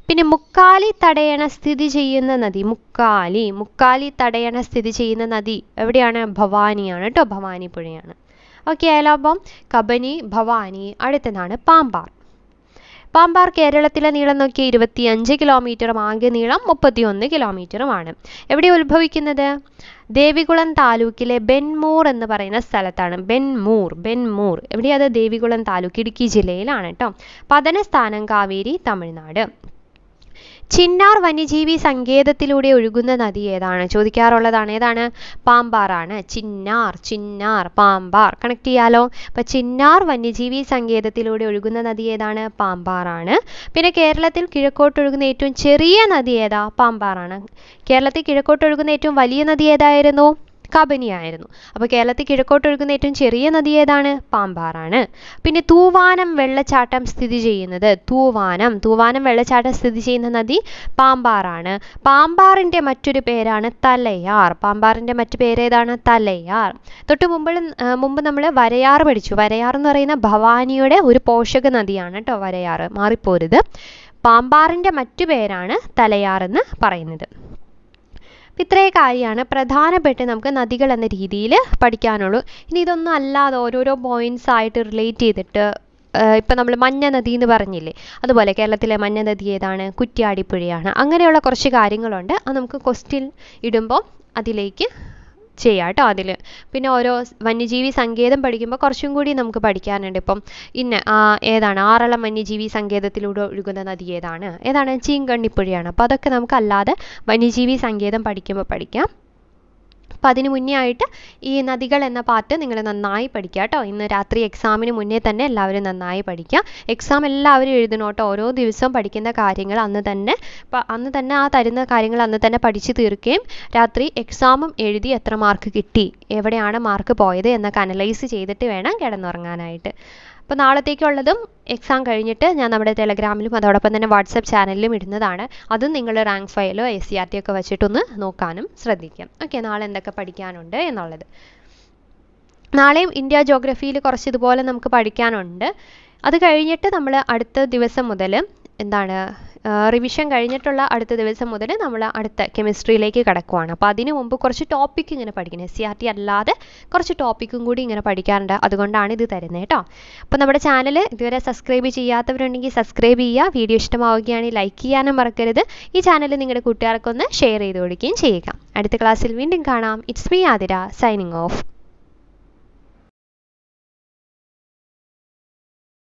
പിന്നെ മുക്കാലി തടയണ സ്ഥിതി ചെയ്യുന്ന നദി. മുക്കാലി തടയണ സ്ഥിതി ചെയ്യുന്ന നദി എവിടെയാണ്? ഭവാനിയാണ് കേട്ടോ. ഭവാനി പുഴയാണ്. ഓക്കെ ആയാലോ? അപ്പം കബനി, ഭവാനി. അടുത്തതാണ് പാമ്പാർ. പാമ്പാർ കേരളത്തിലെ നീളം നോക്കി 25 കിലോമീറ്ററും ആകെ നീളം 31 കിലോമീറ്ററുമാണ്. എവിടെ ഉത്ഭവിക്കുന്നത്? ദേവികുളം താലൂക്കിലെ ബെൻമൂർ എന്ന് പറയുന്ന സ്ഥലത്താണ്. ബെൻമൂർ. എവിടെയത്? ദേവികുളം താലൂക്ക്, ഇടുക്കി ജില്ലയിലാണ് കേട്ടോ. പതനസ്ഥാനം കാവേരി തമിഴ്നാട്. ചിന്നാർ വന്യജീവി സങ്കേതത്തിലൂടെ ഒഴുകുന്ന നദി ഏതാണ്? ചോദിക്കാറുള്ളതാണ്. ഏതാണ്? പാമ്പാറാണ്. ചിന്നാർ പാമ്പാർ. കണക്ട് ചെയ്യാലോ. അപ്പൊ ചിന്നാർ വന്യജീവി സങ്കേതത്തിലൂടെ ഒഴുകുന്ന നദി ഏതാണ്? പാമ്പാറാണ്. പിന്നെ കേരളത്തിൽ കിഴക്കോട്ട് ഒഴുകുന്ന ഏറ്റവും ചെറിയ നദി ഏതാ? പാമ്പാറാണ്. കേരളത്തിൽ കിഴക്കോട്ട് ഒഴുകുന്ന ഏറ്റവും വലിയ നദി ഏതായിരുന്നു? കബനിയായിരുന്നു. അപ്പോൾ കേരളത്തിൽ കിഴക്കോട്ട് ഒഴുകുന്ന ഏറ്റവും ചെറിയ നദി ഏതാണ്? പാമ്പാറാണ്. പിന്നെ തൂവാനം വെള്ളച്ചാട്ടം സ്ഥിതി ചെയ്യുന്നത്. തൂവാനം വെള്ളച്ചാട്ടം സ്ഥിതി ചെയ്യുന്ന നദി പാമ്പാറാണ്. പാമ്പാറിന്റെ മറ്റൊരു പേരാണ് തലയാർ. പാമ്പാറിന്റെ മറ്റു പേരേതാണ്? തലയാർ. തൊട്ട് മുമ്പ് നമ്മൾ വരയാർ പഠിച്ചു. വരയാർ എന്ന് പറയുന്ന ഭവാനിയുടെ ഒരു പോഷക നദിയാണ് കേട്ടോ. വരയാർ മാറിപ്പോരുത്. പാമ്പാറിന്റെ മറ്റു പേരാണ് തലയാർ എന്ന് പറയുന്നത്. ഇത്രയും കാര്യമാണ് പ്രധാനപ്പെട്ട് നമുക്ക് നദികൾ എന്ന രീതിയിൽ പഠിക്കാനുള്ളൂ. ഇനി ഇതൊന്നും അല്ലാതെ ഓരോരോ പോയിന്റ്സ് ആയിട്ട് റിലേറ്റ് ചെയ്തിട്ട് ഇപ്പം നമ്മൾ മഞ്ഞ നദി എന്ന് പറഞ്ഞില്ലേ, അതുപോലെ കേരളത്തിലെ മഞ്ഞ നദി ഏതാണ്? കുറ്റ്യാടിപ്പുഴയാണ്. അങ്ങനെയുള്ള കുറച്ച് കാര്യങ്ങളുണ്ട്. അത് നമുക്ക് ക്വസ്റ്റ്യൻ ഇടുമ്പോൾ അതിലേക്ക് ചെയ്യാം കേട്ടോ. അതിൽ പിന്നെ ഓരോ വന്യജീവി സങ്കേതം പഠിക്കുമ്പോൾ കുറച്ചും കൂടി നമുക്ക് പഠിക്കാനുണ്ട്. ഇപ്പം ഏതാണ്? ആറളം വന്യജീവി സങ്കേതത്തിലൂടെ ഒഴുകുന്ന നദി ഏതാണ്? ചീങ്കണ്ണിപ്പുഴയാണ്. അപ്പോൾ അതൊക്കെ നമുക്ക് അല്ലാതെ വന്യജീവി സങ്കേതം പഠിക്കുമ്പോൾ പഠിക്കാം. അപ്പോൾ അതിന് മുന്നേ ആയിട്ട് ഈ നദികൾ എന്ന പാർട്ട് നിങ്ങൾ നന്നായി പഠിക്കുക കേട്ടോ. ഇന്ന് രാത്രി എക്സാമിന് മുന്നേ തന്നെ എല്ലാവരും നന്നായി പഠിക്കുക. എക്സാം എല്ലാവരും എഴുതണം കേട്ടോ. ഓരോ ദിവസവും പഠിക്കുന്ന കാര്യങ്ങൾ അന്ന് തന്നെ ആ തരുന്ന കാര്യങ്ങൾ അന്ന് തന്നെ പഠിച്ചു തീർക്കുകയും രാത്രി എക്സാമും എഴുതി എത്ര മാർക്ക് കിട്ടി, എവിടെയാണ് മാർക്ക് പോയത് എന്നൊക്കെ അനലൈസ് ചെയ്തിട്ട് വേണം കിടന്നുറങ്ങാനായിട്ട്. അപ്പോൾ നാളത്തേക്കുള്ളതും എക്സാം കഴിഞ്ഞിട്ട് ഞാൻ നമ്മുടെ ടെലഗ്രാമിലും അതോടൊപ്പം തന്നെ വാട്സപ്പ് ചാനലിലും ഇടുന്നതാണ്. അതും നിങ്ങൾ റാങ്ക് ഫയലോ SCRT ഒക്കെ വെച്ചിട്ടൊന്ന് നോക്കാനും ശ്രദ്ധിക്കാം. ഓക്കെ, നാളെ എന്തൊക്കെ പഠിക്കാനുണ്ട് എന്നുള്ളത്. നാളെയും ഇന്ത്യ ജോഗ്രഫിയിൽ കുറച്ച് ഇതുപോലെ നമുക്ക് പഠിക്കാനുണ്ട്. അത് കഴിഞ്ഞിട്ട് നമ്മൾ അടുത്ത ദിവസം മുതൽ റിവിഷൻ കഴിഞ്ഞിട്ടുള്ള അടുത്ത ദിവസം മുതൽ നമ്മൾ അടുത്ത കെമിസ്ട്രിയിലേക്ക് കിടക്കുവാണ്. അപ്പോൾ അതിന് മുമ്പ് കുറച്ച് ടോപ്പിക്ക് ഇങ്ങനെ പഠിക്കണം. SCRT അല്ലാതെ കുറച്ച് ടോപ്പിക്കും കൂടി ഇങ്ങനെ പഠിക്കാറുണ്ട്. അതുകൊണ്ടാണ് ഇത് തരുന്നത് കേട്ടോ. അപ്പോൾ നമ്മുടെ ചാനൽ ഇതുവരെ സബ്സ്ക്രൈബ് ചെയ്യാത്തവരുണ്ടെങ്കിൽ സബ്സ്ക്രൈബ് ചെയ്യുക. വീഡിയോ ഇഷ്ടമാവുകയാണെങ്കിൽ ലൈക്ക് ചെയ്യാനും മറക്കരുത്. ഈ ചാനൽ നിങ്ങളുടെ കൂട്ടുകാർക്കൊന്ന് ഷെയർ ചെയ്ത് കൊടുക്കുകയും ചെയ്യുക. അടുത്ത ക്ലാസ്സിൽ വീണ്ടും കാണാം. It's me Athira signing off.